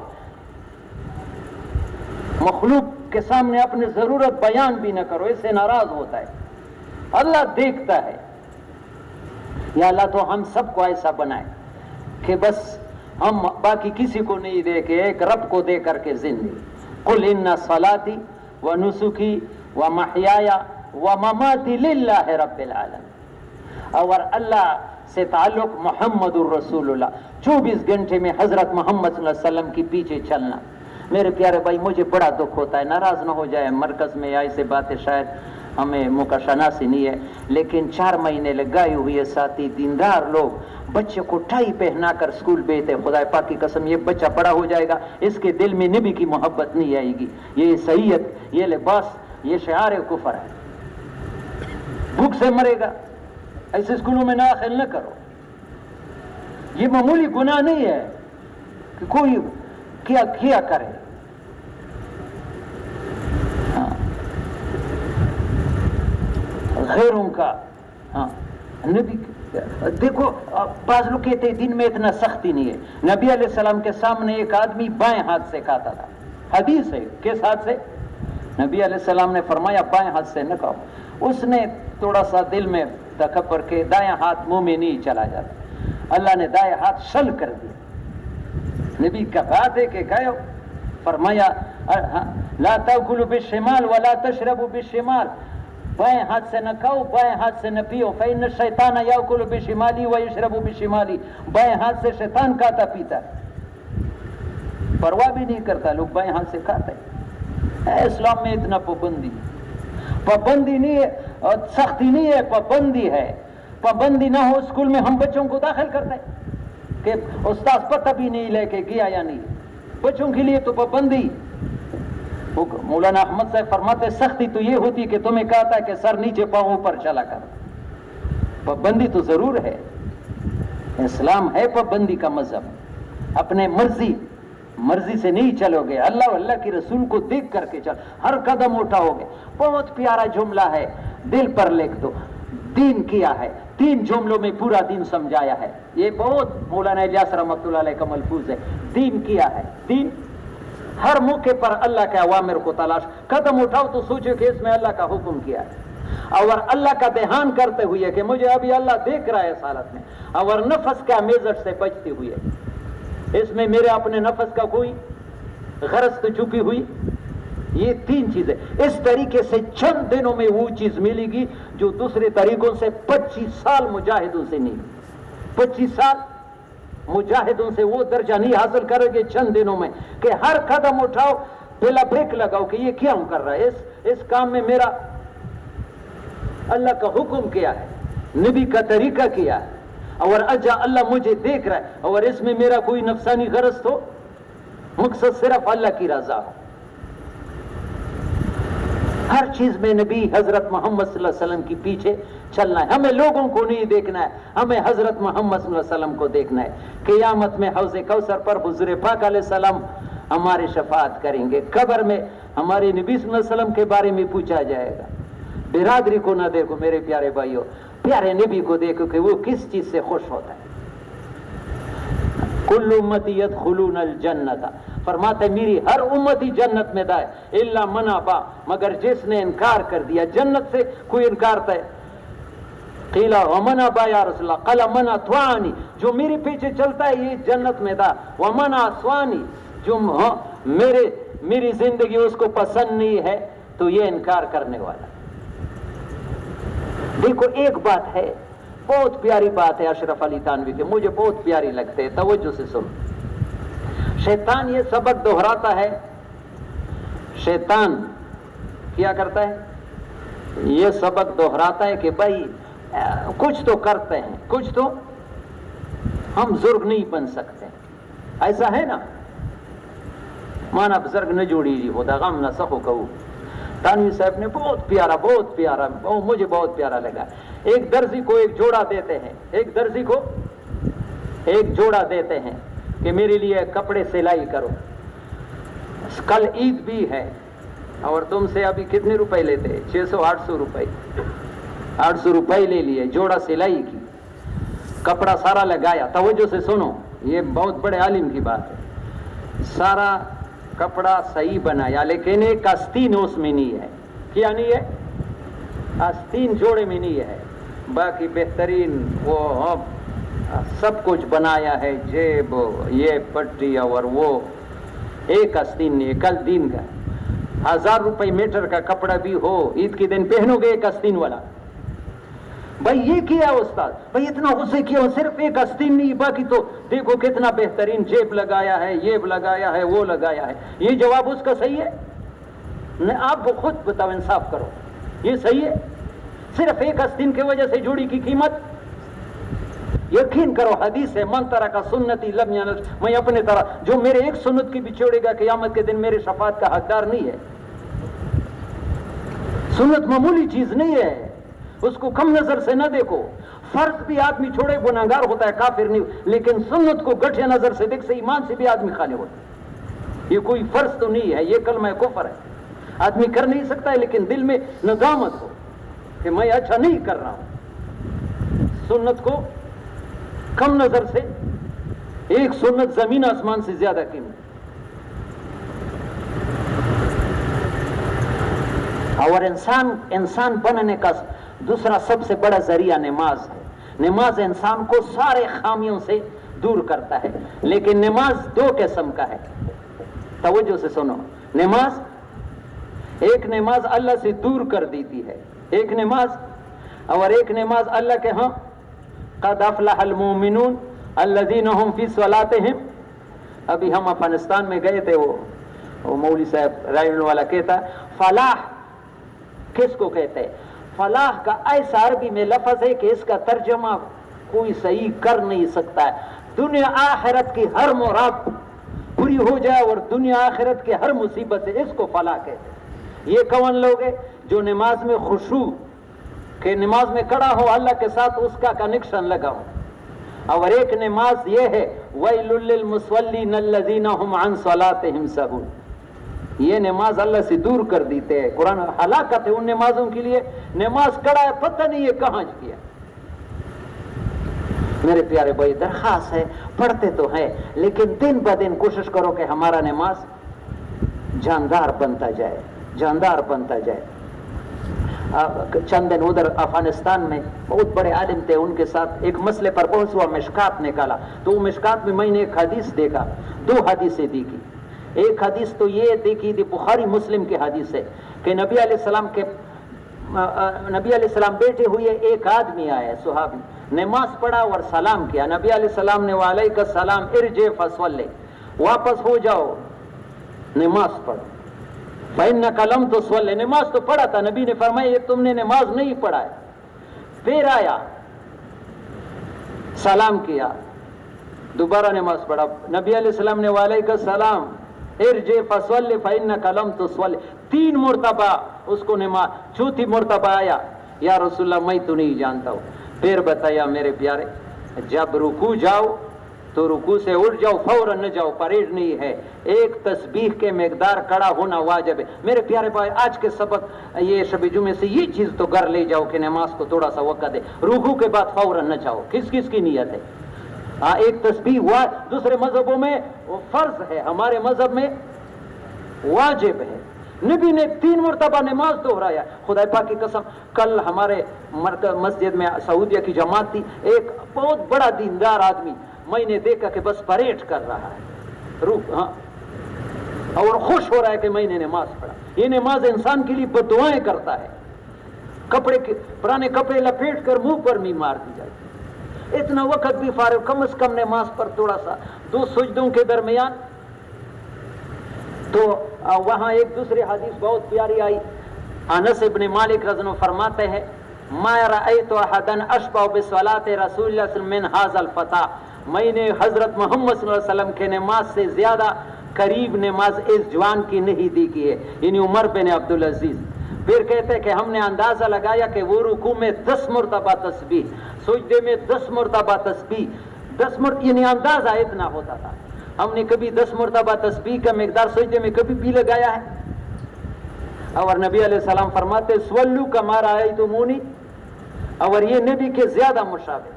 مخلوق کے سامنے اپنی ضرورت بیان بھی نہ کرو, اس سے ناراض ہوتا ہے. اللہ دیکھتا ہے. یا اللہ تو ہم سب کو ایسا بنائے کہ بس ہم باقی کسی کو نہیں دے کے ایک رب کو دے کر کے زندگی. قل ان صلاتی و نسکی و محیای و مماتی للہ رب العالمین. اور اللہ سے تعلق محمد الرسول اللہ, 24 گھنٹے میں حضرت محمد صلی اللہ علیہ وسلم کی پیچھے چلنا. میرے پیارے بھائی مجھے بڑا دکھ ہوتا ہے, ناراض نہ ہو جائے, مرکز میں ایسے باتیں شاید ہمیں موقع شناسی نہیں ہے, لیکن 4 مہینے لگائے ہوئے ساتھی دیندار لوگ بچے کو ٹائی پہنا کر اسکول بھیجتے. خدا پاک کی قسم یہ بچہ بڑا ہو جائے گا, اس کے دل میں نبی کی محبت نہیں آئے گی. یہ صحیحت, یہ لباس, یہ شعار کفر ہے. بھوک سے مرے گا. ایسے اسکولوں میں داخل نہ کرو. یہ معمولی گناہ نہیں ہے کہ کوئی کیا کرے. غیروں کا نبی دیکھو, بعض لوگ کہتے ہیں دن میں اتنا سختی نہیں ہے. نبی علیہ السلام کے سامنے ایک آدمی بائیں ہاتھ سے کھاتا تھا. حدیث ہے, کس ہاتھ سے؟ نبی علیہ السلام نے فرمایا بائیں ہاتھ سے نہ کھاؤ. اس نے تھوڑا سا دل میں تکبر کے دائیں ہاتھ منہ میں نہیں چلا جاتا, اللہ نے دائیں ہاتھ شل کر دیا. نبی کا بات ہے کہ کہو, فرمایا لا تاکلوا بالشمال ولا تشربوا بالشمال, بائیں ہاتھ سے نہ کھاؤ, بائیں ہاتھ سے نہ پیو. فإن الشیطان یاکل بشمالی ویشرب بشمالی, بائیں ہاتھ سے شیطان کھاتا پیتا, پرواہ بھی نہیں کرتا, لوگ بائیں ہاتھ سے کھاتے ہیں. اسلام میں اتنا پابندی نہیں ہے, سختی نہیں ہے, پابندی ہے. پابندی نہ ہو اسکول میں ہم بچوں کو داخل کرتے کہ استاذ پتہ بھی نہیں لے کے گیا یا نہیں. بچوں کے لیے تو پابندی. مولانا احمد صاحب فرماتے سختی تو یہ ہوتی کہ تمہیں کہا تھا کہ سر نیچے پاؤں اوپر چلا کر. پابندی تو ضرور ہے. اسلام ہے پابندی کا مذہب. اپنے مرضی سے نہیں چلو گے, اللہ اللہ کی رسول کو دیکھ کر کے چل, ہر قدم اٹھاؤ گے. بہت پیارا جملہ ہے, دل پر لکھ دو. دین کیا ہے, 3 جملوں میں پورا دین سمجھایا ہے. یہ بہت مولانا الیاس رحمۃ اللہ علیہ کا ملفوظ ہے. دین کیا ہے؟ دین ہر موقع پر اللہ کے اوامر کو تلاش. قدم اٹھاؤ تو سوچو کہ اس میں اللہ کا حکم کیا ہے. اور اللہ کا دھیان کرتے ہوئے کہ مجھے ابھی اللہ دیکھ رہا ہے اس حالت میں، اور نفس کا میزٹ سے بچتے ہوئے، اس میں میرے اپنے نفس کا کوئی غرض تو چھپی ہوئی، یہ تین چیزیں اس طریقے سے چند دنوں میں وہ چیز ملے گی جو دوسرے طریقوں سے 25 سال مجاہدوں سے نہیں، 25 سال مجاہدوں سے وہ درجہ نہیں حاصل کرے گے چند دنوں میں کہ ہر قدم اٹھاؤ پہلا بریک لگاؤ کہ یہ کیا کر رہا ہے، اس کام میں میرا اللہ کا حکم کیا ہے، نبی کا طریقہ کیا ہے، اور اجا اللہ مجھے دیکھ رہا ہے، اور اس میں میرا کوئی نفسانی غرض تو مقصد صرف اللہ کی رضا ہو۔ ہر چیز میں نبی حضرت محمد صلی اللہ علیہ وسلم کی پیچھے چلنا ہے، ہمیں لوگوں کو نہیں دیکھنا ہے، ہمیں حضرت محمد صلی اللہ علیہ وسلم کو دیکھنا ہے۔ قیامت میں حوض کوثر پر حضور پاک علیہ السلام ہماری شفاعت کریں گے، قبر میں ہمارے نبی صلی اللہ علیہ وسلم کے بارے میں پوچھا جائے گا۔ برادری کو نہ دیکھو میرے پیارے بھائیو، پیارے نبی کو دیکھو کہ وہ کس چیز سے خوش ہوتا ہے۔ کل امتی یدخلون الجنت، فرماتے ہیں میری ہر امتی جنت میں دائے الا من ابا، مگر جس نے انکار کر دیا۔ جنت سے کوئی انکار ہے؟ قیل ومن ابا یا رسول اللہ، قال من اطاعنی، جو میرے پیچھے چلتا ہے یہ جنت میں دا، ومن عصانی، جو میری زندگی اس کو پسند نہیں ہے تو یہ انکار کرنے والا۔ دیکھو ایک بات ہے، بہت پیاری بات ہے اشرف علی تھانوی کی، مجھے بہت پیاری لگتے ہے، توجہ سے سن۔ شیطان یہ سبق دہراتا ہے، شیطان کیا کرتا ہے؟ یہ سبق دہراتا ہے کہ بھائی کچھ تو کرتے ہیں، کچھ تو ہم بزرگ نہیں بن سکتے، ایسا ہے نا، مانا بزرگ نہ جوڑی جی ہوتا غم نہ سخو کہو۔ تانوی صاحب نے بہت پیارا مجھے بہت پیارا لگا۔ ایک درزی کو ایک جوڑا دیتے ہیں، ایک درزی کو ایک جوڑا دیتے ہیں کہ میرے لیے کپڑے سلائی کرو، کل عید بھی ہے اور تم سے ابھی کتنے روپے لیتے؟ 600-800 روپے، 800 روپے لے لیے، جوڑا سلائی کی، کپڑا سارا لگایا۔ توجہ سے سنو، یہ بہت بڑے عالم کی بات ہے۔ سارا کپڑا صحیح بنایا لیکن ایک آستین اس میں نہیں ہے، کیا نہیں ہے؟ آستین جوڑے میں نہیں ہے، باقی بہترین وہ سب کچھ بنایا ہے، جیب یہ پٹی اور وہ، ایک آستین نہیں ہے۔ کل دین کا 1000 روپے میٹر کا کپڑا بھی ہو، عید کے دن پہنو گے ایک آستین والا، بھائی یہ کیا استاد، بھائی اتنا غصے کیا، صرف ایک آستین نہیں، باقی تو دیکھو کتنا بہترین جیب لگایا ہے، یہ لگایا ہے، وہ لگایا ہے۔ یہ جواب اس کا صحیح ہے؟ نہیں، آپ خود بتاؤ، انصاف کرو، یہ صحیح ہے؟ صرف ایک آستین کی وجہ سے جوڑی کی قیمت؟ یقین کرو حدیث ہے، من ترک سنتی لم ینل، میں اپنے طرح جو میرے ایک سنت کی بھی چھوڑے گا قیامت کے دن میرے شفاعت کا حقدار نہیں ہے۔ سنت معمولی چیز نہیں ہے، اس کو کم نظر سے نہ دیکھو۔ فرض بھی آدمی چھوڑے گناہگار ہوتا ہے، کافر نہیں، لیکن سنت کو گٹھیا نظر سے دیکھ سے ایمان سے بھی آدمی خالی ہوتا ہے۔ یہ کوئی فرض تو نہیں ہے، یہ کلمہ کفر ہے، آدمی کر نہیں سکتا ہے لیکن دل میں ندامت ہو کہ میں اچھا نہیں کر رہا ہوں۔ سنت کو کم نظر سے، ایک سنت زمین آسمان سے زیادہ قیمت۔ اور انسان بننے کا دوسرا سب سے بڑا ذریعہ نماز ہے۔ نماز انسان کو سارے خامیوں سے دور کرتا ہے، لیکن نماز دو قسم کا ہے، توجہ سے سنو۔ نماز، ایک نماز اللہ سے دور کر دیتی ہے، ایک نماز، اور ایک نماز اللہ کے ہاں قد افلح المؤمنون الذین هم فی صلاتهم۔ ابھی ہم افغانستان میں گئے تھے، وہ مولوی صاحب رائل والا کہتا فلاح کس کو کہتے ہیں؟ فلاح کا ایسا عربی میں لفظ ہے کہ اس کا ترجمہ کوئی صحیح کر نہیں سکتا ہے۔ دنیا آخرت کی ہر مراد پوری ہو جائے اور دنیا آخرت کی ہر مصیبت سے، اس کو فلاح کہتے ہیں۔ یہ کون لوگ ہیں؟ جو نماز میں خشوع، کہ نماز میں کھڑا ہو اللہ کے ساتھ اس کا کنیکشن لگا ہو۔ اور ایک نماز یہ ہے وَيْلٌ لِّلْمُصَلِّينَ الَّذِينَ هُمْ عَنْ صَلَاتِهِمْ سَاهُونَ۔ یہ نماز اللہ سے دور کر دیتے ہیں، قرآن ہلاکت ہے ان نمازوں کے لیے۔ نماز کھڑا ہے، پتہ نہیں یہ کہاں گیا۔ میرے پیارے بھائی، درخواست ہے، پڑھتے تو ہیں لیکن دن بہ دن کوشش کرو کہ ہمارا نماز جاندار بنتا جائے، جاندار بنتا جائے۔ چند دن ادھر افغانستان میں بہت بڑے عالم تھے، ان کے ساتھ ایک مسئلے پر بحث ہوا، مشکات نکالا، تو وہ مشکات میں نے ایک حدیث دیکھا، 2 حدیثیں دیکھی. ایک حدیث تو یہ دیکھی تھی، بخاری مسلم کی حدیث ہے کہ نبی علیہ السلام بیٹھے ہوئے، ایک آدمی آیا صحابی، نماز پڑھا اور سلام کیا. نبی علیہ السلام نے وعلیک السلام ارجع فصلی، واپس ہو جاؤ نماز پڑھو. فإنک لم تصلی، نماز تو پڑھا تھا. نبی نے فرمایا یہ تم نے نماز نہیں پڑھا ہے. پھر آیا سلام کیا، دوبارہ نماز پڑھا. نبی علیہ السلام نے وعلیک السلام ارجع فصلی فإنک لم تصلی، 3 مرتبہ اس کو نماز. چوتھی مرتبہ آیا، یا رسول اللہ میں تو نہیں جانتا ہوں. پھر بتایا میرے پیارے جب رکوع جاؤ تو رکوع سے اٹھ جاؤ، فوراً نہ جاؤ، پریڈ نہیں ہے. ایک تسبیح کے مقدار کھڑا ہونا واجب ہے. میرے پیارے بھائی آج کے سبق یہ شب جمعے سے یہ چیز تو گھر لے جاؤ کہ نماز کو تھوڑا سا وقت دے. رکوع کے بعد فوراً نہ جاؤ. کس کس کی نیت ہے؟ ایک تسبیح دوسرے مذہبوں میں فرض ہے، ہمارے مذہب میں واجب ہے. نبی نے 3 مرتبہ نماز دہرایا. خدا پاک کی قسم کل ہمارے مسجد میں سعودیہ کی جماعت تھی، ایک بہت بڑا دیندار آدمی میں نے دیکھا کہ بس پریڈ کر رہا ہے اور خوش ہو رہا ہے کہ میں نے نماز پڑھا. یہ نماز انسان کے لیے بددعائیں کرتا ہے. پرانے کپڑے لپیٹ کر منہ پر نہیں مار دی جاتی. اتنا وقت بھی فارغ، کم از کم نماز پر تھوڑا سا 2 سجدوں کے درمیان. تو وہاں ایک دوسری حدیث بہت پیاری آئی. انس ابن مالک رضی اللہ عنہ فرماتے ہیں ما رأیت احدا اشبہ بصلاۃ رسول اللہ صلی اللہ علیہ وسلم من ھذا الفتى، میں نے حضرت محمد صلی اللہ علیہ وسلم کے نماز سے زیادہ قریب نماز اس جوان کی نہیں دیکھی ہے، یعنی عمر بن عبدالعزیز. پھر کہتے ہیں کہ ہم نے اندازہ لگایا کہ وہ رکوع میں 10 مرتبہ تسبیح، سجدے میں 10 مرتبہ تسبیح، 10 مرتبہ یعنی اندازہ اتنا ہوتا تھا. ہم نے کبھی 10 مرتبہ تسبیح کا مقدار سجدے میں کبھی بھی لگایا ہے؟ اور نبی علیہ السلام فرماتے سولو کما رأیتمونی، اور یہ نبی کے زیادہ مشابہ.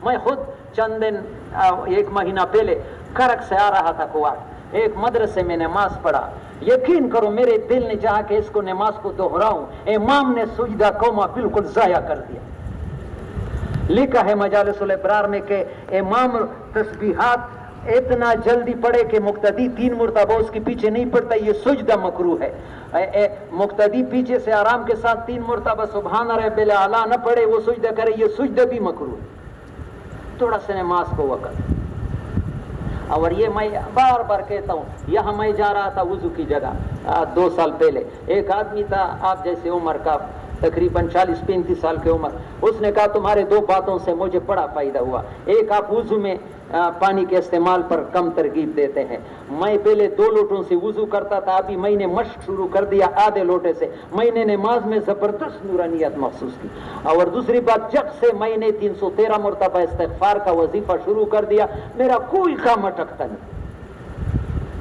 میں خود چند دن 1 مہینہ پہلے کرک سے آ رہا تھا کوات، ایک مدرسے میں نماز پڑھا. یقین کرو میرے دل نے چاہا کہ اس کو نماز کو دہراؤں. امام نے سجدہ قوما بالکل ضائع کر دیا. لکھا ہے مجالس الابرار میں کہ امام تسبیحات اتنا جلدی پڑھے کہ مقتدی 3 مرتبہ اس کے پیچھے نہیں پڑتا. یہ سجدہ مکروہ ہے. مقتدی پیچھے سے آرام کے ساتھ 3 مرتبہ سبحان رب الاعلی نہ پڑھے، وہ سجدہ کرے، یہ سجدہ بھی مکروہ ہے. تھوڑا سا نماز کو وقت. اور یہ میں بار بار کہتا ہوں، یہاں میں جا رہا تھا وضو کی جگہ 2 سال پہلے، ایک آدمی تھا آپ جیسے عمر کا، تقریباً 40-35 سال کی عمر. اس نے کہا تمہارے 2 باتوں سے مجھے بڑا فائدہ ہوا. ایک آپ وضو میں پانی کے استعمال پر کم ترغیب دیتے ہیں. میں پہلے 2 لوٹوں سے وضو کرتا تھا، ابھی میں نے مشق شروع کر دیا آدھے لوٹے سے. میں نے نماز میں زبردست نورانیت محسوس کی. اور دوسری بات، جب سے میں نے 313 مرتبہ استغفار کا وظیفہ شروع کر دیا، میرا کوئی کام اٹکتا نہیں.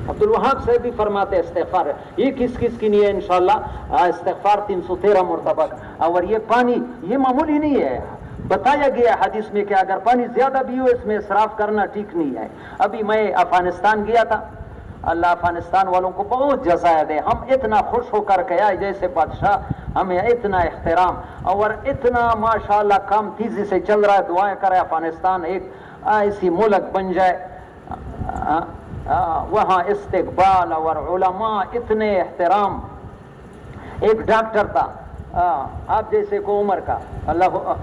عبدالوہاب صاحب بھی فرماتے استغفار یہ کس کس کی نہیں ہے انشاءاللہ استغفار 313 مرتبہ. اور یہ پانی یہ معمولی نہیں ہے، بتایا گیا حدیث میں کہ اگر پانی زیادہ بھی ہو اس میں اسراف کرنا ٹھیک نہیں ہے. ابھی میں افغانستان گیا تھا، اللہ افغانستان والوں کو بہت جزائے دے. ہم اتنا خوش ہو کر کے آئے جیسے بادشاہ، ہمیں اتنا احترام اور اتنا ماشاءاللہ کام تیزی سے چل رہا ہے. دعائیں کرے افغانستان ایک ایسی ملک بن جائے، وہاں استقبال اور علماء اتنے احترام. ایک ڈاکٹر تھا آپ جیسے کو عمر کا، اللہ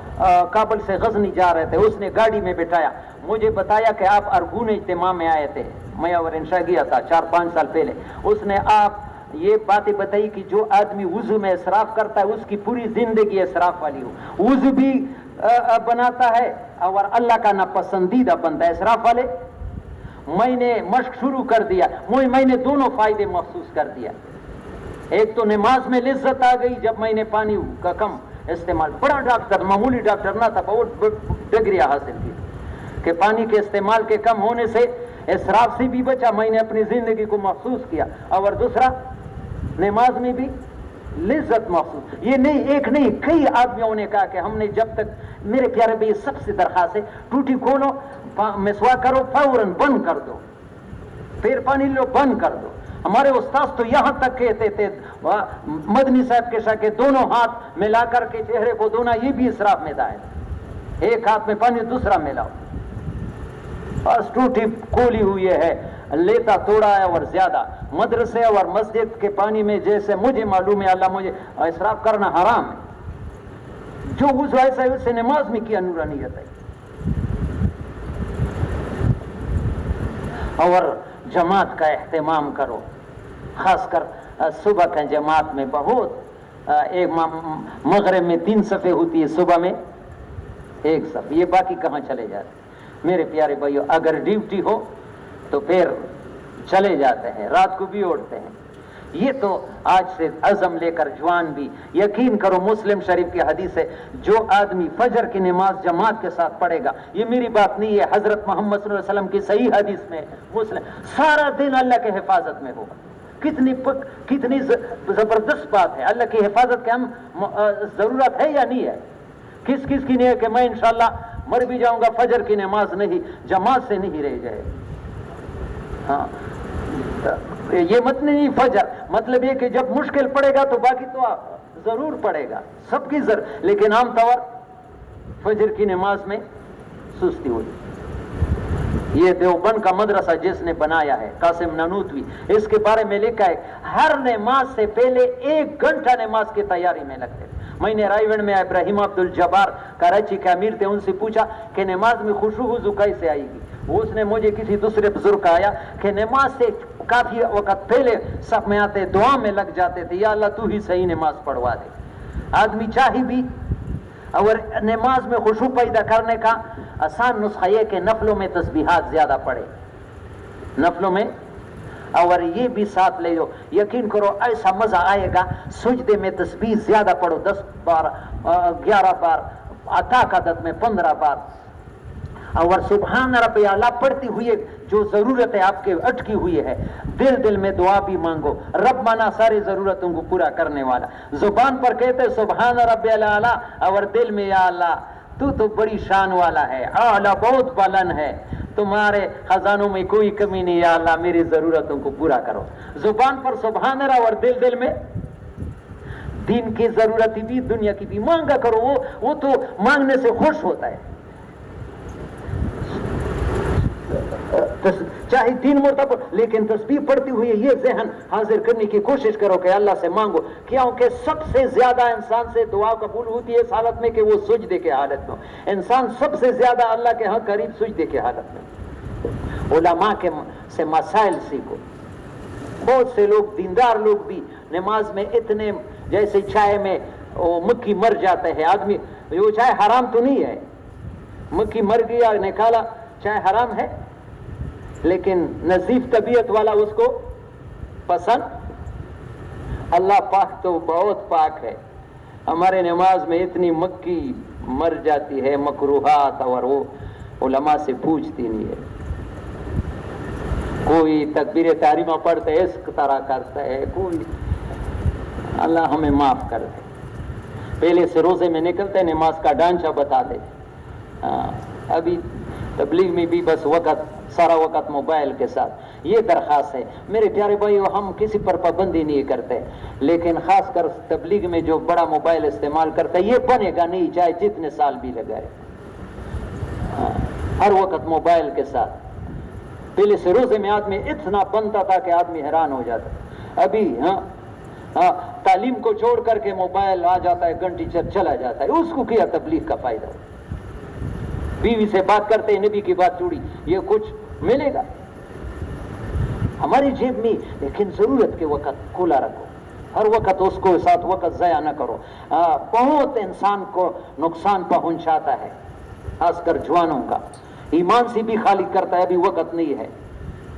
کابل سے غزنی جا رہے تھے، اس نے گاڑی میں بٹھایا، مجھے بتایا کہ آپ ارگون اجتماع میں آئے تھے. میں اور انشاء گیا تھا 4-5 سال پہلے. اس نے آپ یہ باتیں بتائی کہ جو آدمی وضو میں اسراف کرتا ہے اس کی پوری زندگی اسراف والی ہو. وضو بھی بناتا ہے اور اللہ کا ناپسندیدہ بنتا ہے اسراف والے. میں نے مشق شروع کر دیا، میں نے دونوں فائدے محسوس کر دیا. ایک تو نماز میں لذت آ گئی جب میں نے پانی کا کم استعمال. بڑا ڈاکٹر، معمولی ڈاکٹر نہ تھا، بہت ڈگریاں حاصل کی کہ پانی کے استعمال کے کم ہونے سے اسراف سے بھی بچا. میں نے اپنی زندگی کو محسوس کیا. اور دوسرا نماز میں بھی لذت محسوس. یہ نہیں ایک نہیں کئی آدمیوں نے کہا کہ ہم نے جب تک، میرے پیارے بھائی سب سے درخواست ہے ٹوٹی کھولو، مسواک کرو، فوراً بند کر دو، پھر پانی لو بند کر دو. ہمارے استاذ تو یہاں تک کہتے تھے مدنی صاحب کے شاہ کے دونوں ہاتھ ملا کر کے چہرے کو دھونا یہ بھی اسراف میں دائیں، ایک ہاتھ میں پانی دوسرا ملاؤ، بس ٹوٹی کولی ہوئی ہے، لیتا توڑا ہے اور زیادہ۔ مدرسے اور مسجد کے پانی میں جیسے مجھے معلوم ہے اللہ مجھے اسراف کرنا حرام ہے، جو وضو ایسا ہے اس سے نماز میں کیا نورانیت ہے۔ اور جماعت کا اہتمام کرو، خاص کر صبح کا جماعت میں بہت ایک مغرب میں 3 صفیں ہوتی ہے، صبح میں 1 صف، یہ باقی کہاں چلے جاتے؟ میرے پیارے بھائیو، اگر ڈیوٹی ہو تو پھر چلے جاتے ہیں، رات کو بھی اٹھتے ہیں۔ یہ تو آج سے عزم لے کر جوان بھی یقین کرو، مسلم شریف کی حدیث ہے جو آدمی فجر کی نماز جماعت کے ساتھ پڑھے گا، یہ میری بات نہیں ہے، حضرت محمد صلی اللہ علیہ وسلم کی صحیح حدیث میں مسلم، سارا دن اللہ کے حفاظت میں ہوگا۔ کتنی زبردست بات ہے، اللہ کی حفاظت کے ہم ضرورت ہے یا نہیں ہے؟ کس کی نہیں ہے کہ میں انشاءاللہ مر بھی جاؤں گا فجر کی نماز نہیں جماعت سے نہیں رہ جائے؟ ہاں یہ مت نہیں فجر، مطلب یہ کہ جب مشکل پڑے گا تو باقی تو ضرور پڑے گا، سب کی ضرور، لیکن عام طور فجر کی نماز میں سستی ہوئی۔ یہ دیوبند کا مدرسہ جس نے بنایا ہے قاسم نانوتوی، اس کے بارے میں لکھا ہے ہر نماز سے پہلے 1 گھنٹہ نماز کی تیاری میں لگتے تھے۔ میں نے رائے گڑھ میں ابراہیم عبدالجبار کراچی کے امیر تھے، ان سے پوچھا کہ نماز میں خشوع وضو کیسے آئے گی؟ اس نے مجھے کسی دوسرے بزرگ کا آیا کہ نماز سے کافی وقت پہلے صف میں آتے دعا میں لگ جاتے تھے، یا اللہ تو ہی صحیح نماز پڑھوا دے۔ آدمی چاہے بھی اور نماز میں خشوع پیدا کرنے کا آسان نسخہ یہ کہ نفلوں میں تسبیحات زیادہ پڑھے، نفلوں میں، اور یہ بھی ساتھ لے لو، یقین کرو ایسا مزہ آئے گا، سجدے میں تسبیح زیادہ پڑھو، 10 بار 11 بار، عطا عدد میں 15 بار، اور سبحان ربی اعلیٰ پڑھتی ہوئی جو ضرورت ہے آپ کے اٹکی ہوئی ہے، دل میں دعا بھی مانگو، رب مانا ساری ضرورتوں کو پورا کرنے والا، زبان پر کہتے سبحان ربی اعلیٰ اور دل میں یا اللہ تو بڑی شان والا ہے، اعلیٰ بہت بلند ہے، تمہارے خزانوں میں کوئی کمی نہیں، یا اللہ میری ضرورتوں کو پورا کرو۔ زبان پر سبحان اللہ اور دل میں دین کی ضرورت بھی دنیا کی بھی مانگا کرو، وہ تو مانگنے سے خوش ہوتا ہے، چاہے 3 مرتبہ، لیکن تسبیح پڑھتی ہوئی یہ ذہن حاضر کرنے کی کوشش کرو کہ اللہ سے مانگو، کیونکہ سب سے زیادہ انسان سے دعا قبول ہوتی ہے اس حالت میں کہ وہ سجدے کے حالت میں، انسان سب سے زیادہ اللہ کے ہاں قریب سجدے کے حالت میں۔ علماء کے سے مسائل سیکھو، بہت سے لوگ دیندار لوگ بھی نماز میں اتنے، جیسے چائے میں مکھی مر جاتے ہیں آدمی، وہ چائے حرام تو نہیں ہے، مکھی مر گیا نکالا، چائے حرام ہے، لیکن نظیف طبیعت والا اس کو پسند۔ اللہ پاک تو بہت پاک ہے، ہمارے نماز میں اتنی مکھی مر جاتی ہے مکروہات، اور وہ علماء سے پوچھتی نہیں ہے، کوئی تکبیر تحریمہ پڑھتے اس طرح کرتا ہے، کوئی، اللہ ہمیں معاف کر دے۔ پہلے سے روزے میں نکلتے نماز کا ڈھانچہ بتا دے، ابھی تبلیغ میں بھی بس سارا وقت موبائل کے ساتھ۔ یہ درخواست ہے میرے پیارے بھائیو، ہم کسی پر پابندی نہیں کرتے، لیکن خاص کر تبلیغ میں جو بڑا موبائل استعمال کرتا ہے یہ بنے گا نہیں، چاہے جتنے سال بھی لگائے، ہر وقت موبائل کے ساتھ۔ پہلے سے روزے میں آدمی اتنا بنتا تھا کہ آدمی حیران ہو جاتا، ابھی تعلیم کو چھوڑ کر کے موبائل آ جاتا ہے، گھنٹی چلا جاتا ہے، اس کو کیا تبلیغ کا فائدہ؟ بیوی سے بات کرتے ہیں نبی کی بات چھوڑی، یہ کچھ ملے گا ہماری جیب میں؟ لیکن ضرورت کے وقت کھلا رکھو، ہر وقت اس کو ساتھ وقت ضائع نہ کرو، بہت انسان کو نقصان پہنچاتا ہے، خاص کر جوانوں کا، ایمان سے بھی خالی کرتا ہے، ابھی وقت نہیں ہے،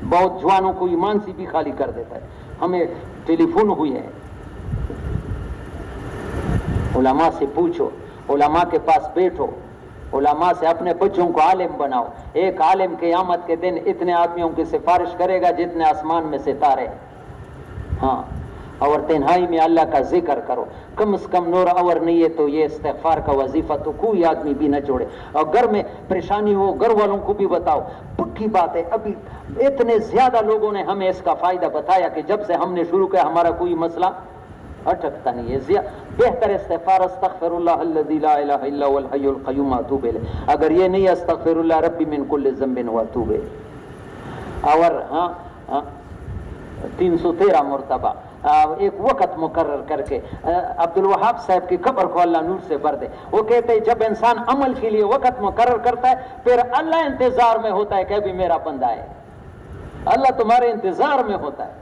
بہت جوانوں کو ایمان سے بھی خالی کر دیتا ہے۔ ہمیں ٹیلی فون ہوئی ہے، علماء سے پوچھو، علماء کے پاس بیٹھو، علماء سے اپنے بچوں کو عالم بناؤ۔ ایک عالم قیامت کے دن اتنے آدمیوں کی سفارش کرے گا جتنے آسمان میں ستارے، ہاں، اور تنہائی میں اللہ کا ذکر کرو. کم از کم نور اور نہیں ہے تو یہ استغفار کا وظیفہ تو کوئی آدمی بھی نہ چھوڑے. اور گھر میں پریشانی ہو گھر والوں کو بھی بتاؤ. پکی بات ہے ابھی اتنے زیادہ لوگوں نے ہمیں اس کا فائدہ بتایا کہ جب سے ہم نے شروع کیا ہمارا کوئی مسئلہ اٹکتا نہیں ہے. بہتر استغفار استغفر اللہ الذی لا الہ الا هو الحی القیوم اتوب الیہ. اگر یہ نہیں استغفر اللہ ربی من کل ذنب واتوب الیہ. اور 313 مرتبہ ایک وقت مقرر کر کے عبد الوہاب صاحب کی قبر کو اللہ نور سے بھر دے. وہ کہتے ہیں جب انسان عمل کے لیے وقت مقرر کرتا ہے پھر اللہ انتظار میں ہوتا ہے کہ ابھی میرا بندہ ہے. اللہ تمہارے انتظار میں ہوتا ہے.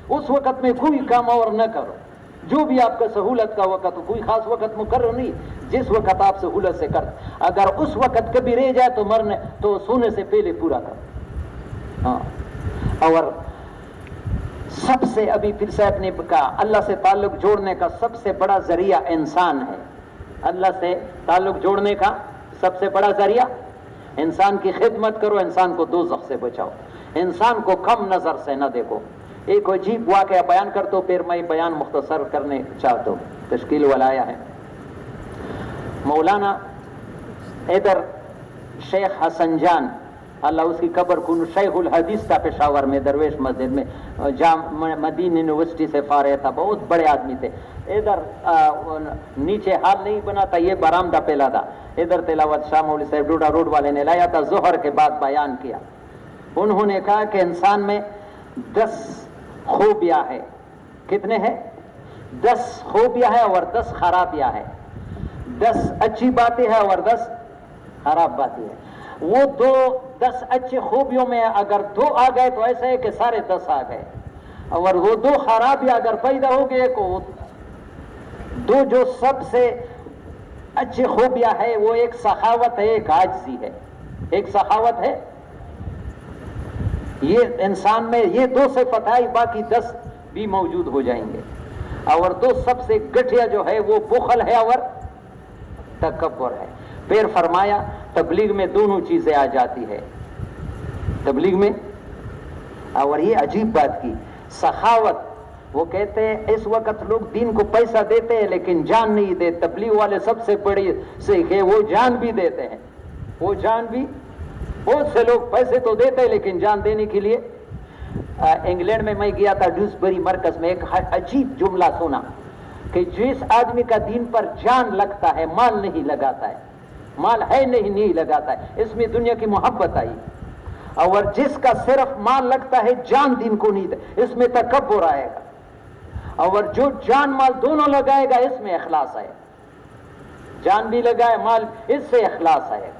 اس وقت میں کوئی کام اور نہ کرو. جو بھی آپ کا سہولت کا وقت ہو, کوئی خاص وقت مقرر نہیں, جس وقت آپ سہولت سے کرتے. اگر اس وقت کبھی رہ جائے تو مرنے تو سونے سے پہلے پورا کرو. ہاں اور سب سے ابھی پھر صاحب نے کہا اللہ سے تعلق جوڑنے کا سب سے بڑا ذریعہ انسان ہے. اللہ سے تعلق جوڑنے کا سب سے بڑا ذریعہ انسان کی خدمت کرو, انسان کو دوزخ سے بچاؤ, انسان کو کم نظر سے نہ دیکھو. ایک عجیب واقعہ بیان کرتا ہوں, پھر میں بیان مختصر کرنے چاہتا ہوں. تشکیل والا ہے مولانا ادھر شیخ حسن جان اللہ اس کی قبر کو, شیخ الحدیث تھا پشاور میں, درویش مسجد میں, مدین یونیورسٹی سے فارغ تھا, بہت بڑے آدمی تھے. ادھر نیچے حال نہیں بنا تھا, یہ برآمدہ پہلا تھا. ادھر تلاوت شاہ مولوی صاحب ڈوڈا روڈ والے نے لایا تھا, ظہر کے بعد بیان کیا. انہوں نے کہا کہ انسان میں 10 خوبیاں ہے. کتنے ہیں؟ 10 خوبیاں ہے اور 10 خرابیاں ہے. 10 اچھی باتیں ہیں اور 10 خراب باتیں ہیں. وہ 10 اچھی خوبیوں میں اگر 2 آ گئے تو ایسا ہے کہ سارے 10 آ گئے. اور وہ 2 خرابیاں اگر پیدا ہو گئے تو 2 جو سب سے اچھی خوبیاں ہے وہ ایک سخاوت ہے, ایک عاجزی ہے. ایک سخاوت ہے, یہ انسان میں یہ 2 صفت ہے, باقی 10 بھی موجود ہو جائیں گے. اور 2 سب سے گٹھیا جو ہے وہ بخل ہے اور تکبر ہے. پھر فرمایا تبلیغ میں دونوں چیزیں آ جاتی ہے, تبلیغ میں. اور یہ عجیب بات کی سخاوت, وہ کہتے ہیں اس وقت لوگ دین کو پیسہ دیتے ہیں لیکن جان نہیں دیتے. تبلیغ والے سب سے بڑی سیکھ ہے وہ جان بھی دیتے ہیں. وہ جان بھی, بہت سے لوگ پیسے تو دیتے ہیں لیکن جان دینے کے لیے. انگلینڈ میں گیا تھا ڈیوسبری مرکز میں, ایک عجیب جملہ سنا کہ جس آدمی کا دین پر جان لگتا ہے مال نہیں لگاتا ہے, مال ہے نہیں لگاتا ہے, اس میں دنیا کی محبت آئی. اور جس کا صرف مال لگتا ہے جان دین کو نہیں, اس میں تکبر آئے گا. اور جو جان مال دونوں لگائے گا اس میں اخلاص آئے گا. جان بھی لگائے مال, اس سے اخلاص آئے گا.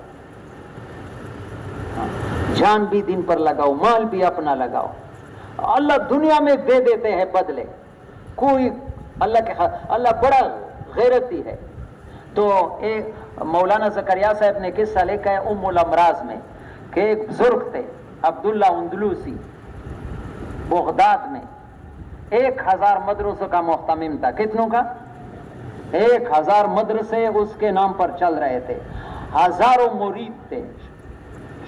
جان بھی دین پر لگاؤ, مال بھی اپنا لگاؤ. اللہ دنیا میں دے دیتے ہیں بدلے. کوئی اللہ بڑا غیرتی ہے. تو ایک مولانا زکریا صاحب نے قصہ لکھا ہے ام الامراض میں کہ ایک بزرگ تھے عبداللہ اندلوسی, بغداد میں 1000 مدرسوں کا محتمم تھا. کتنوں کا؟ 1000 مدرسے اس کے نام پر چل رہے تھے. ہزاروں مرید تھے,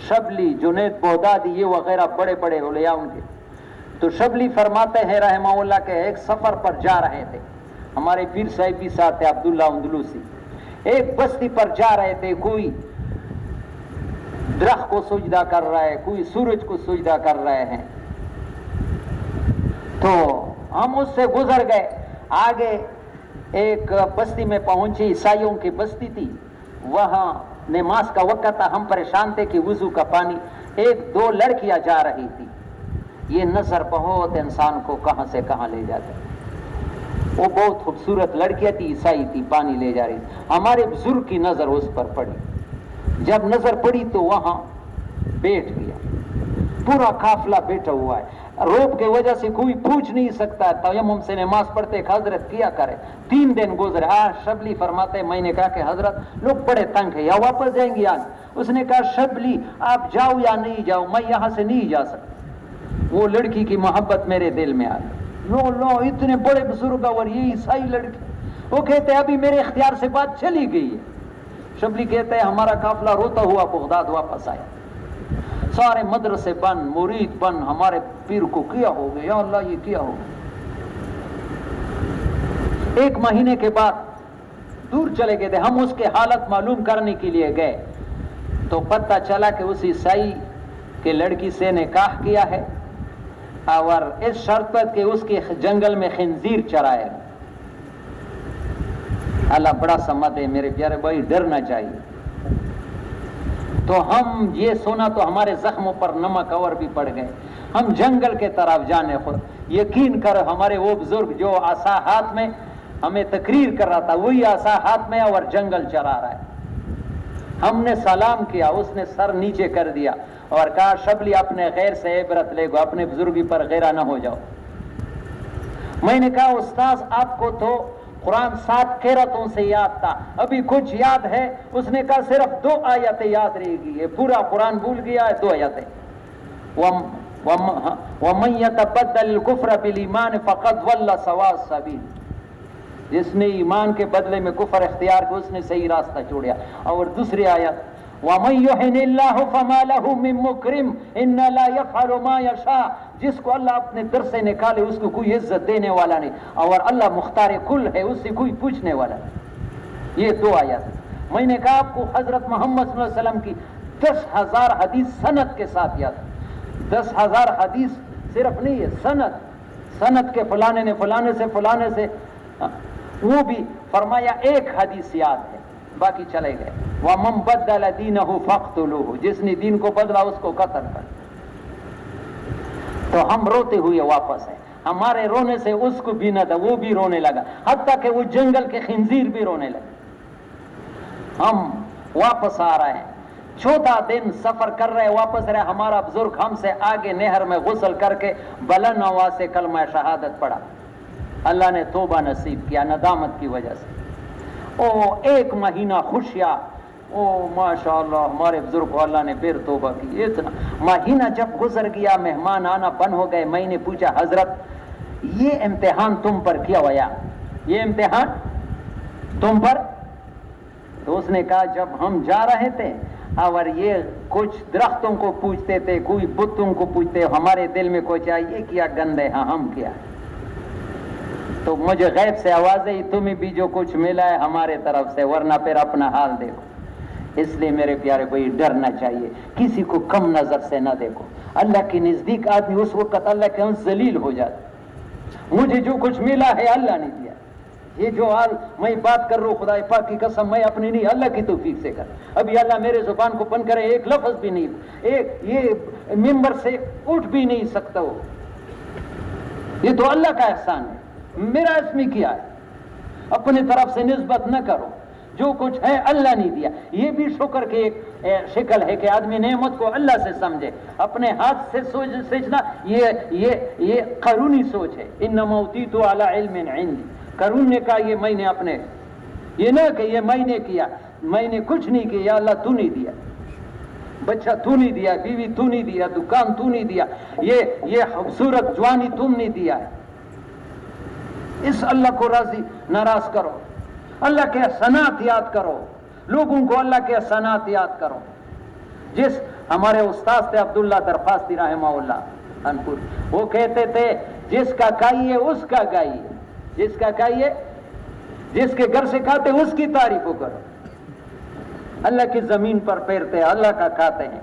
شبلی, جنید بغدادی, یہ وغیرہ بڑے بڑے اولیاء ان کے. تو شبلی فرماتے ہیں رحمہ اللہ کہ ایک سفر پر جا رہے تھے, ہمارے پیر صاحب بھی ساتھ تھے عبداللہ اندلوسی. ایک بستی پر جا رہے تھے, کوئی درخت کو سجدہ کر رہا ہے, کوئی سورج کو سجدہ کر رہے ہیں. تو ہم اس سے گزر گئے. آگے ایک بستی میں پہنچی, عیسائیوں کی بستی تھی, وہاں نماز کا وقت تھا. ہم پریشان تھے کہ وضو کا پانی. 1-2 لڑکیاں جا رہی تھی. یہ نظر بہت انسان کو کہاں سے کہاں لے جاتا. وہ بہت خوبصورت لڑکیاں تھی, عیسائی تھی, پانی لے جا رہی تھی. ہمارے بزرگ کی نظر اس پر پڑی. جب نظر پڑی تو وہاں بیٹھ گیا. پورا قافلہ بیٹھا ہوا ہے. روب کے وجہ سے کوئی پوچھ نہیں سکتا. تیمم سے نماز پڑھتے کہ حضرت کیا کرے. 3 دن گزرے. شبلی فرماتے میں نے کہا کہ حضرت لوگ بڑے تنگ ہیں, یا واپس جائیں گے آج. اس نے کہا شبلی آپ جاؤ یا نہیں جاؤ, میں یہاں سے نہیں جا سکتا. وہ لڑکی کی محبت میرے دل میں آ گئی. لو اتنے بڑے بزرگ اور یہ عیسائی لڑکی. وہ کہتے ابھی میرے اختیار سے بات چلی گئی ہے. شبلی کہتے ہیں ہمارا قافلہ روتا ہوا بغداد واپس آیا. سارے مدرسے بند, مرید بند. ہمارے پیر کو کیا ہو گیا, یا اللہ یہ کیا ہو گیا. ایک مہینے کے بعد دور چلے گئے تھے، ہم اس کے حالت معلوم کرنے کے لیے گئے تو پتہ چلا کہ اس عیسائی کے لڑکی سے نکاح کیا ہے اور اس شرط پر کہ اس کے جنگل میں خنزیر چرائے. اللہ بڑا سمجھ ہے میرے پیارے بھائی، ڈرنا چاہیے. تو ہم یہ سنا تو ہمارے زخموں پر نمک اور بھی پڑ گئے. ہم جنگل کے طرف جانے خود یقین کر ہمارے وہ بزرگ جو عصا ہاتھ میں ہمیں تقریر کر رہا تھا وہی عصا ہاتھ میں اور جنگل چلا رہا ہے. ہم نے سلام کیا، اس نے سر نیچے کر دیا اور کہا شبلی اپنے غیر سے عبرت لے گو، اپنے بزرگی پر غیرہ نہ ہو جاؤ. میں نے کہا استاذ آپ کو تو قرآن 7 قرأتوں سے یاد تھا، ابھی کچھ یاد ہے؟ اس نے کہا صرف 2 آیتیں یاد رہے گی، یہ پورا قرآن بھول گیا ہے 2 آیتیں. وَمَن يَتَبَدَّلِ الْكُفْرَ بِالْإِيمَانِ فَقَدْ ضَلَّ سَوَاءَ السَّبِيلِ. جس نے ایمان کے بدلے میں کفر اختیار کیا اس نے صحیح راستہ چھوڑیا. اور دوسری آیت وَمَن يُهِنِ اللَّهُ فَمَا لَهُ مِن مُكْرِمٍ إِنَّ لَا يَفْعَلُ مَا يَشَاءُ. جس کو اللہ اپنے در سے نکالے اس کو کوئی عزت دینے والا نہیں، اور اللہ مختار کل ہے، اس سے کوئی پوچھنے والا نہیں. یہ 2 آیات. میں نے کہا آپ کو حضرت محمد صلی اللہ علیہ وسلم کی 10,000 حدیث سند کے ساتھ یاد. 10,000 حدیث صرف نہیں ہے، سند کے فلانے نے فلانے سے فلانے سے، وہ بھی فرمایا 1 حدیث یاد ہے، باقی چلے گئے. وَمَن بَدَّلَ دِينَهُ فَاقْتُلُوهُ. جس نے دین کو بدلا اس کو قتل کر. تو ہم روتے ہوئے واپس ہیں. ہمارے رونے سے اس کو بھی نہ تھا، وہ بھی رونے لگا، حتیٰ کہ وہ جنگل کے خنزیر بھی رونے لگے. ہم واپس آ رہے ہیں، 14 دن سفر کر رہے، واپس رہے. ہمارا بزرگ ہم سے آگے نہر میں غسل کر کے بلند آواز سے کلمہ شہادت پڑھا. اللہ نے توبہ نصیب کیا ندامت کی وجہ سے. 1 مہینہ خوشیاں، ماشاءاللہ ہمارے بزرگ کو اللہ نے پھر توبہ کی. اتنا مہینہ جب گزر گیا مہمان آنا بند ہو گئے. میں نے پوچھا حضرت یہ امتحان تم پر کیا ہوا؟ یہ امتحان تم پر؟ تو اس نے کہا جب ہم جا رہے تھے اور یہ کچھ درختوں کو پوچھتے تھے، کوئی بتوں کو پوچھتے، ہمارے دل میں کوئی چاہیے کیا گندے ہاں ہم کیا. تو مجھے غیب سے آواز ہے تمہیں بھی جو کچھ ملا ہے ہمارے طرف سے، ورنہ پھر اپنا حال دیکھو. اس لیے میرے پیارے بھائی ڈرنا چاہیے، کسی کو کم نظر سے نہ دیکھو. اللہ کے نزدیک آدمی اس وقت اللہ کے ذلیل ہو جاتا. مجھے جو کچھ ملا ہے اللہ نے دیا. یہ جو حال میں بات کر رہا ہوں خدا پاک کی قسم میں اپنی نہیں اللہ کی توفیق سے کر. ابھی اللہ میرے زبان کو بند کرے، ایک لفظ بھی نہیں، یہ ممبر سے اٹھ بھی نہیں سکتا ہو. یہ تو اللہ کا احسان ہے. میرا اس میں کیا ہے؟ اپنی طرف سے نسبت نہ کرو. جو کچھ ہے اللہ نے دیا. یہ بھی شکر کی ایک شکل ہے کہ آدمی نعمت کو اللہ سے سمجھے. اپنے ہاتھ سے سوچنا یہ قارونی سوچ ہے. انما اوتیت علی علم عندی. قارون نے کہا یہ میں نے اپنے، یہ نہ کہ یہ میں نے کیا، میں نے کچھ نہیں کیا. یا اللہ تو نہیں دیا، بچہ تو نہیں دیا، بیوی تو نہیں دیا، دکان تو نہیں دیا، یہ خوبصورت جوانی تم نے دیا ہے. اس اللہ کو راضی ناراض کرو. اللہ کے احسانات یاد کرو، لوگوں کو اللہ کے احسانات یاد کرو. جس ہمارے استاد تھے عبداللہ درخواستی رحمہ اللہ انپور، وہ کہتے تھے جس کا کھائیے اس کا گائیے، جس کا کھائیے، جس کے گھر سے کھاتے اس کی تعریف کرو. اللہ کی زمین پر پھیرتے اللہ کا کھاتے ہیں.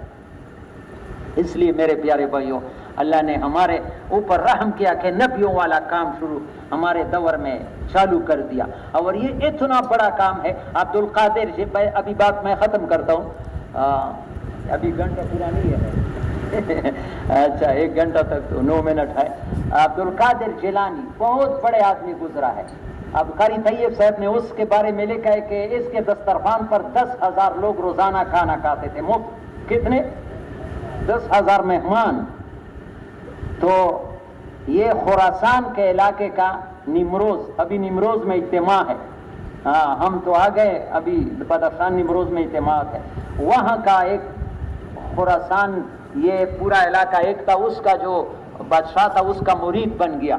اس لیے میرے پیارے بھائیوں اللہ نے ہمارے اوپر رحم کیا کہ نبیوں والا کام شروع ہمارے دور میں چالو کر دیا. اور یہ اتنا بڑا کام ہے. عبد القادر جی، ابھی بات میں ختم کرتا ہوں، ابھی گھنٹہ پورا نہیں ہے اچھا 1 گھنٹہ تک تو 9 منٹ ہے. عبد القادر جیلانی بہت بڑے آدمی گزرا ہے. اب قاری طیب صاحب نے اس کے بارے میں لکھا ہے کہ اس کے دسترخوان پر 10,000 لوگ روزانہ کھانا کھاتے تھے مفت. کتنے؟ 10,000 مہمان. تو یہ خراسان کے علاقے کا نیمروز، ابھی نیمروز میں اجتماع ہے. ہم تو آ گئے، ابھی بدخشان نیمروز میں اجتماع ہے. وہاں کا ایک خراسان یہ پورا علاقہ ایک تھا، اس کا جو بادشاہ تھا اس کا مرید بن گیا.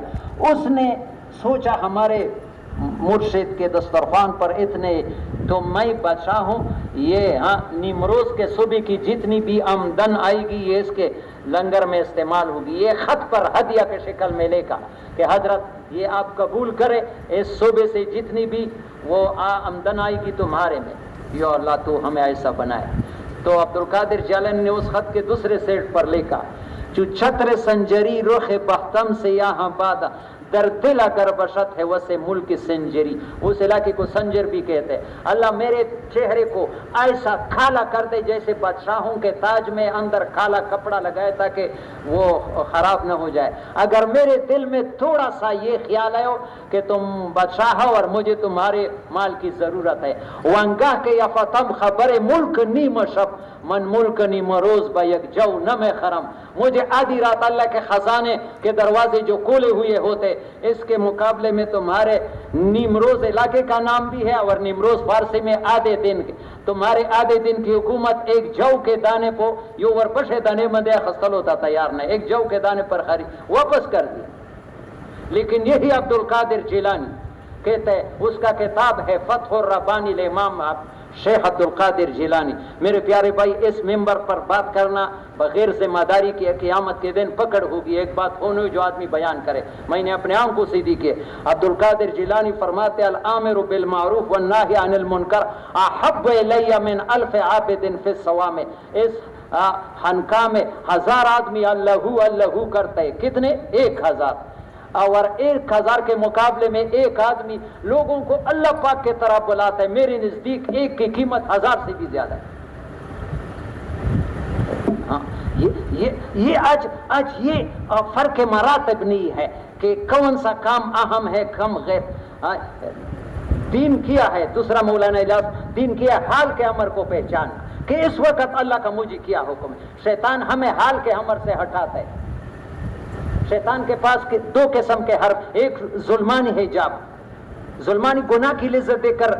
اس نے سوچا ہمارے مرشد کے دسترخوان پر اتنے، تو میں بادشاہ ہوں، یہ نیمروز کے صوبے کی جتنی بھی آمدن آئے گی یہ اس کے لنگر میں استعمال ہوگی. یہ خط پر ہدیہ کے شکل میں لے کر کہ حضرت یہ آپ قبول کرے, اس صوبے سے جتنی بھی وہ آمدن آئے گی تمہارے میں, یا اللہ تو ہمیں ایسا بنائے. تو عبد القادر جیلانی نے اس خط کے دوسرے سیٹ پر لکھا, چو چھتر سنجری رخ بختم سے یہاں باد در دل اگر بشت ہے وسے ملک سنجری. اس علاقے کو سنجر بھی کہتے ہیں. اللہ میرے چہرے کو ایسا کالا کر دے جیسے بادشاہوں کے تاج میں اندر کالا کپڑا لگائے تاکہ وہ خراب نہ ہو جائے. اگر میرے دل میں تھوڑا سا یہ خیال ہے کہ تم بادشاہ ہو اور مجھے تمہارے مال کی ضرورت ہے, وانگاہ کے یا فتم خبر ملک نیم شب من ملک نیم روز با یک جو نم خرم. مجھے آدھی رات اللہ کے خزانے کے دروازے جو کھولے ہوئے ہوتے, اس کے مقابلے میں تمہارے نیمروز علاقے کا نام بھی ہے, اور نیمروز فارسی میں آدھے دن کے, تمہارے آدھے دن کی حکومت ایک جو کے دانے کو یو ورپشے دانے مندے خستل ہوتا تیار نہیں, ایک جو کے دانے پر خرید واپس کر دیا. لیکن یہی عبد القادر جیلانی کہتے ہیں, اس کا کتاب ہے فتح الربانی لامام شیخ عبد القادر جیلانی. میرے پیارے بھائی, اس ممبر پر بات کرنا بغیر ذمہ داری کی قیامت کے دن پکڑ ہوگی. ایک بات ہونے جو آدمی بیان کرے, میں نے اپنے آنکھ کو سیدھی کی. عبد القادر جیلانی فرماتے الامر بالمعروف والناہی عن المنکر احب الی من الف عابد فی الصوام. اس خانقاہ میں 1000 آدمی اللہ اللہ کرتے ہیں. کتنے؟ 1000. اور 1000 کے مقابلے میں ایک آدمی لوگوں کو اللہ پاک کے طرف بلاتا ہے. میرے نزدیک ایک کی قیمت 1000 سے بھی زیادہ ہے. ہاں, یہ آج یہ فرق مراتب نہیں ہے کہ کون سا کام اہم ہے کم غیر. دین کیا ہے, دوسرا مولانا الیاس, دین کیا حال کے امر کو پہچان کہ اس وقت اللہ کا مجھے کیا حکم ہے. شیطان ہمیں حال کے امر سے ہٹاتا ہے. شیطان کے پاس 2 قسم کے حرف, ایک ظلمانی حجاب, ظلمانی گناہ کی لذت دے کر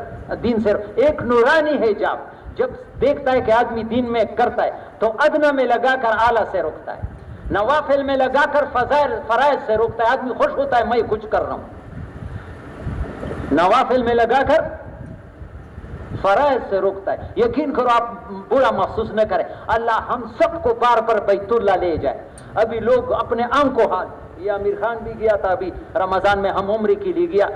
دین سے, ایک نورانی حجاب, جب دیکھتا ہے کہ آدمی دین میں کرتا ہے تو ادنا میں لگا کر اعلیٰ سے رکتا ہے, نوافل میں لگا کر فرائض سے رکتا ہے. آدمی خوش ہوتا ہے میں کچھ کر رہا ہوں, نوافل میں لگا کر فرائض سے رکتا ہے. یقین کرو آپ برا محسوس نہ کریں, اللہ ہم سب کو بار بار بیت اللہ لے جائے. ابھی لوگ اپنے آنکھوں ہاتھ, یہ امیر خان بھی گیا تھا ابھی رمضان میں, ہم عمرے کے لیے گیا,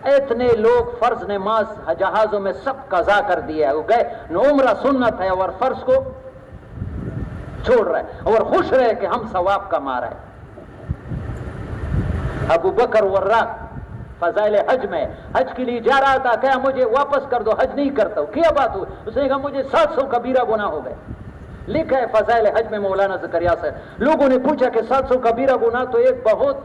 اتنے لوگ فرض نماز جہازوں میں سب قضا کر دیا, وہ گئے عمرہ سنت ہے اور فرض کو چھوڑ رہے اور خوش رہے کہ ہم ثواب کما رہے. ابو بکر وراق فضائل حج میں حج کے لیے جا رہا تھا, کہا مجھے واپس کر دو, حج نہیں کرتا ہوں. کیا بات ہوئی؟ اس نے کہا مجھے 700 کبیرہ گناہ ہو گئے. لکھا ہے فضائل حج میں مولانا زکریا سے. لوگوں نے پوچھا کہ 700 کبیرہ گناہ تو ایک بہت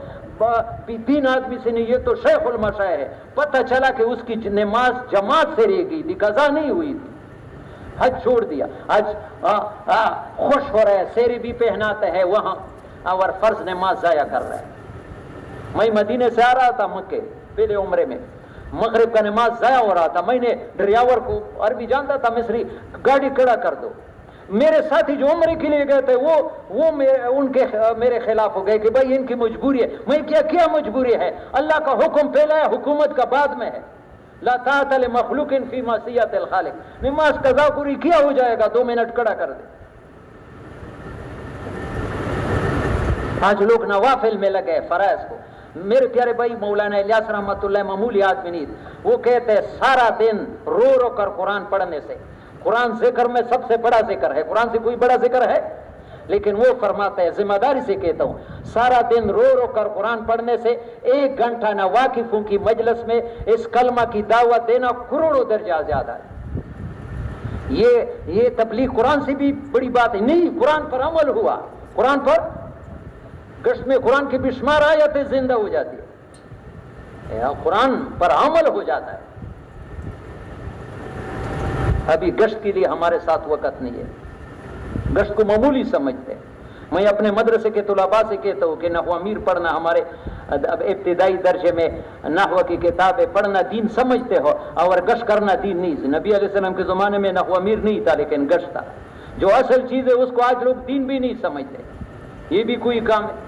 3 آدمی سے نہیں, یہ تو شیخ المشاہیر ہے. پتہ چلا کہ اس کی نماز جماعت سے رہ گئی تھی, قضا نہیں ہوئی تھی, حج چھوڑ دیا. حج خوش ہو رہے, سیری بھی پہناتے ہیں وہاں, اور فرض نماز ضائع کر رہے ہیں. میں مدینے سے آ رہا تھا مکے پہلے عمرے میں, مغرب کا نماز ضائع ہو رہا تھا. میں نے ڈرائیور کو, عربی جانتا تھا مصری, گاڑی کھڑا کر دو. میرے ساتھی جو عمرے کے لیے گئے تھے وہ میرے خلاف ہو گئے کہ بھائی ان کی مجبوری ہے. میں کیا مجبوری ہے؟ اللہ کا حکم پہلا ہے, حکومت کا بعد میں ہے. لا طاعت لمخلوق فی معصیت الخالق. نماز قضا پوری کیا ہو جائے گا, 2 منٹ کھڑا کر دے. آج لوگ نوافل میں لگے فرائض کو. میرے پیارے بھائی مولانا الیاس رحمت اللہ معمولی آدمی نہیں, وہ کہتے ہیں سارا دن رو رو کر قرآن پڑھنے سے, قرآن ذکر میں سب سے بڑا ذکر ہے, قرآن سے کوئی بڑا ذکر ہے؟ لیکن وہ فرماتا ہے, ذمہ داری سے کہتا ہوں, سارا دن رو رو کر قرآن پڑھنے سے 1 گھنٹہ نہ واقفوں کی مجلس میں اس کلمہ کی دعوت دینا کروڑوں درجہ زیادہ ہے. یہ تبلیغ قرآن سے بھی بڑی بات ہے. نہیں, قرآن پر عمل ہوا, قرآن پر گشت میں قرآن کی بشمار آیتیں زندہ ہو جاتی ہے, قرآن پر عمل ہو جاتا ہے. ابھی گشت کے لیے ہمارے ساتھ وقت نہیں ہے, گشت کو معمولی سمجھتے ہیں. میں اپنے مدرسے کے طلباء سے کہتا ہوں کہ نحو امیر پڑھنا, ہمارے ابتدائی درجے میں نحو کی کتابیں پڑھنا دین سمجھتے ہو, اور گشت کرنا دین نہیں. نبی علیہ السلام کے زمانے میں نحو امیر نہیں تھا لیکن گشت تھا. جو اصل چیز ہے اس کو آج لوگ دین بھی نہیں سمجھتے. یہ بھی کوئی کام ہے؟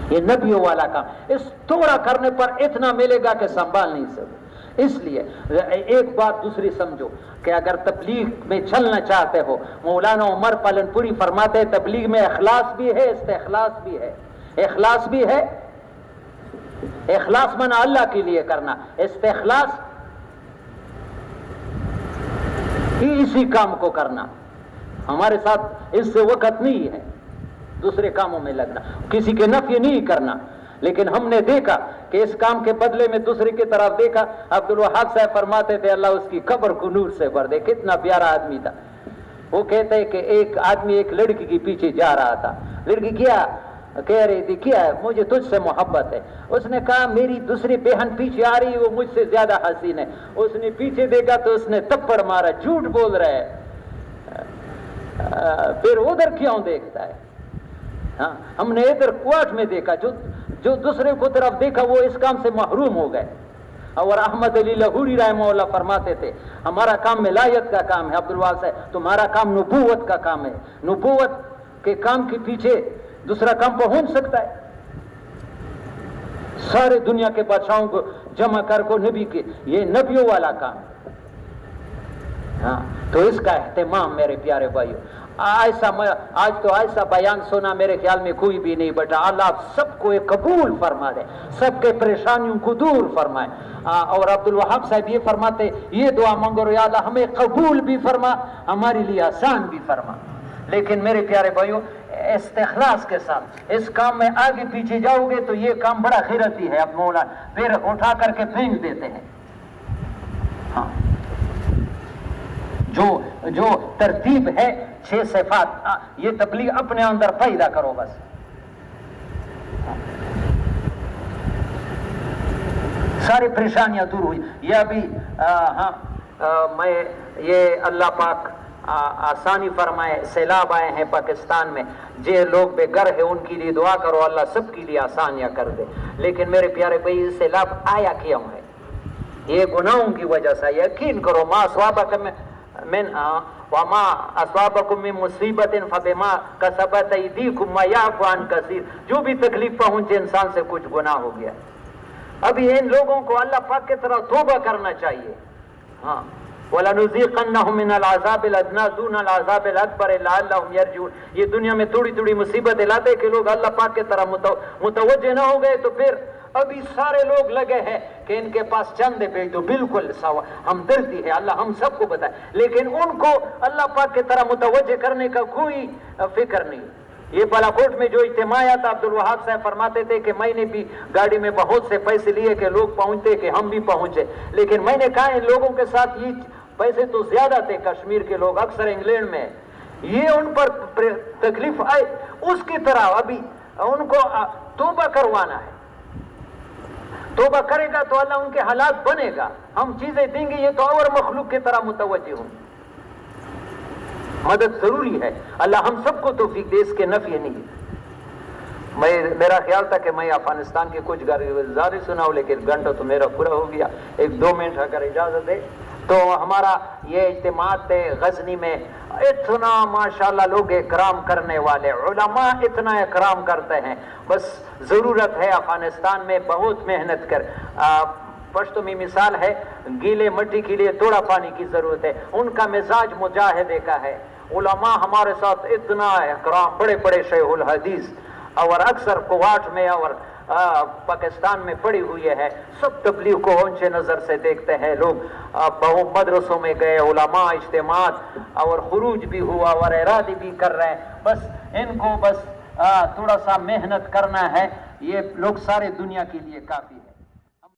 یہ نبیوں والا کام. اس تھوڑا کرنے پر اتنا ملے گا کہ سنبھال نہیں سکتے. اس لیے ایک بات دوسری سمجھو کہ اگر تبلیغ میں چلنا چاہتے ہو، مولانا عمر پالن پوری فرماتے ہیں تبلیغ میں اخلاص بھی ہے، استخلاص بھی ہے۔ اخلاص بھی ہے، اخلاص منا اللہ کے لیے کرنا، استخلاص ہی اسی کام کو کرنا۔ ہمارے ساتھ اس سے وقت نہیں ہے دوسرے کاموں میں لگنا، کسی کے نفی نہیں کرنا، لیکن ہم نے دیکھا کہ اس کام کے بدلے میں دوسرے کی طرف دیکھا۔ عبدالوہاب صاحب فرماتے تھے اللہ اس کی قبر کو نور سے بھر دے، کتنا پیارا آدمی تھا۔ وہ کہتے ہیں کہ ایک آدمی ایک لڑکی کے پیچھے جا رہا تھا، لڑکی کیا کہہ رہی تھی، کیا ہے؟ مجھے تجھ سے محبت ہے۔ اس نے کہا میری دوسری بہن پیچھے آ رہی ہے، وہ مجھ سے زیادہ حسین ہے۔ اس نے پیچھے دیکھا تو اس نے تپڑ مارا، جھوٹ بول رہا ہے، پھر ادھر کیوں دیکھتا ہے؟ ہاں، ہم نے ادھر کوٹ میں دیکھا، جو دوسرے کو طرف دیکھا وہ اس کام سے محروم ہو گئے۔ اور احمد علی لاہوری رحمہ اللہ فرماتے تھے ہمارا کام ولایت کا کام ہے، عبدالوہاب صاحب تمہارا کام نبوت کا کام ہے، نبوت کے کام کے پیچھے دوسرا کام پہنچ سکتا ہے؟ سارے دنیا کے بادشاہوں کو جمع کر کو نبی کے، یہ نبیوں والا کام ہے۔ ہاں، تو اس کا اہتمام میرے پیارے بھائیوں، ایسا آج تو ایسا بیان سنا میرے خیال میں کوئی بھی نہیں بیٹا۔ اللہ سب کو قبول فرما دے، سب کے پریشانیوں کو دور فرمائے۔ اور عبدالوہاب صاحب یہ فرماتے یہ دعا مانگو یا اللہ ہمیں قبول بھی فرما، ہمارے لیے آسان بھی فرما۔ لیکن میرے پیارے بھائیوں استخلاص کے ساتھ اس کام میں آگے پیچھے جاؤ گے تو یہ کام بڑا غیرتی ہے، اب مولا پھر اٹھا کر کے پھینک دیتے ہیں۔ ہاں، جو ترتیب ہے 6 صفات، یہ تبلیغ اپنے اندر پیدا کرو بس۔ ساری پریشانیاں دور ہوئی۔ یہ ابھی میں یہ اللہ پاک آسانی فرمائے، سیلاب آئے ہیں پاکستان میں، جو لوگ بے گھر ہیں ان کے لیے دعا کرو اللہ سب کے لیے آسانیاں کر دے۔ لیکن میرے پیارے بھائی سیلاب آیا کیوں ہے؟ یہ گناہوں کی وجہ سے۔ یقین کرو ما اصابکم وما اصابکم من مصیبت فبما کسبت ایدیکم ویعفو عن کثیر، جو بھی تکلیف پہنچے انسان سے کچھ گناہ ہو گیا۔ ابھی ان لوگوں کو اللہ پاک کی طرح توبہ کرنا چاہیے۔ ہاں، وَلَنُذِيقَنَّهُم مِّنَ الْعَذَابِ الْأَدْنَىٰ دُونَ الْعَذَابِ الْأَكْبَرِ لَعَلَّهُمْ يَرْجِعُونَ۔ یہ دنیا میں تھوڑی تھوڑی مصیبتیں لاتے کہ لوگ اللہ پاک کی طرح متوجہ نہ ہو گئے، تو پھر ابھی سارے لوگ لگے ہیں کہ ان کے پاس چند پہ تو بالکل ہمدردی ہے، اللہ ہم سب کو بتائے، لیکن ان کو اللہ پاک کی طرح متوجہ کرنے کا کوئی فکر نہیں۔ یہ بالاکوٹ میں جو اجتماع تھا، عبدالوہاب صاحب فرماتے تھے کہ میں نے بھی گاڑی میں بہت سے پیسے لیے کہ لوگ پہنچتے کہ ہم بھی پہنچے، لیکن میں نے کہا ان لوگوں کے ساتھ یہ پیسے تو زیادہ تھے، کشمیر کے لوگ اکثر انگلینڈ میں، یہ ان پر تکلیف آئے اس کی طرح ابھی ان کو توبہ کروانا ہے۔ توبہ کرے گا تو اللہ ان کے حالات بنے گا، ہم چیزیں دیں گے، یہ تو اور مخلوق کی طرح متوجہ ہوں۔ مدد ضروری ہے، اللہ ہم سب کو توفیق دے، اس کے نفی نہیں ہے۔ میرا خیال تھا کہ میں افغانستان کے کچھ زیادہ سناؤں، لیکن گھنٹہ تو میرا پورا ہو گیا، 1-2 منٹ اگر اجازت دے تو۔ ہمارا یہ اجتماع تھے غزنی میں، اتنا ماشاءاللہ لوگ اکرام کرنے والے، علماء اتنا اکرام کرتے ہیں، بس ضرورت ہے افغانستان میں بہت محنت کر۔ پشتو میں مثال ہے، گیلے مٹی کے لیے تھوڑا پانی کی ضرورت ہے، ان کا مزاج مجاہدے کا ہے۔ علماء ہمارے ساتھ اتنا اکرام، بڑے بڑے شیخ الحدیث، اور اکثر کوات میں اور پاکستان میں پڑی ہوئی ہے، سب تبلیغ کو اونچے نظر سے دیکھتے ہیں لوگ۔ بہت مدرسوں میں گئے علماء، اجتماعات اور خروج بھی ہوا اور ارادے بھی کر رہے ہیں، بس ان کو بس تھوڑا سا محنت کرنا ہے، یہ لوگ سارے دنیا کے لیے کافی ہے۔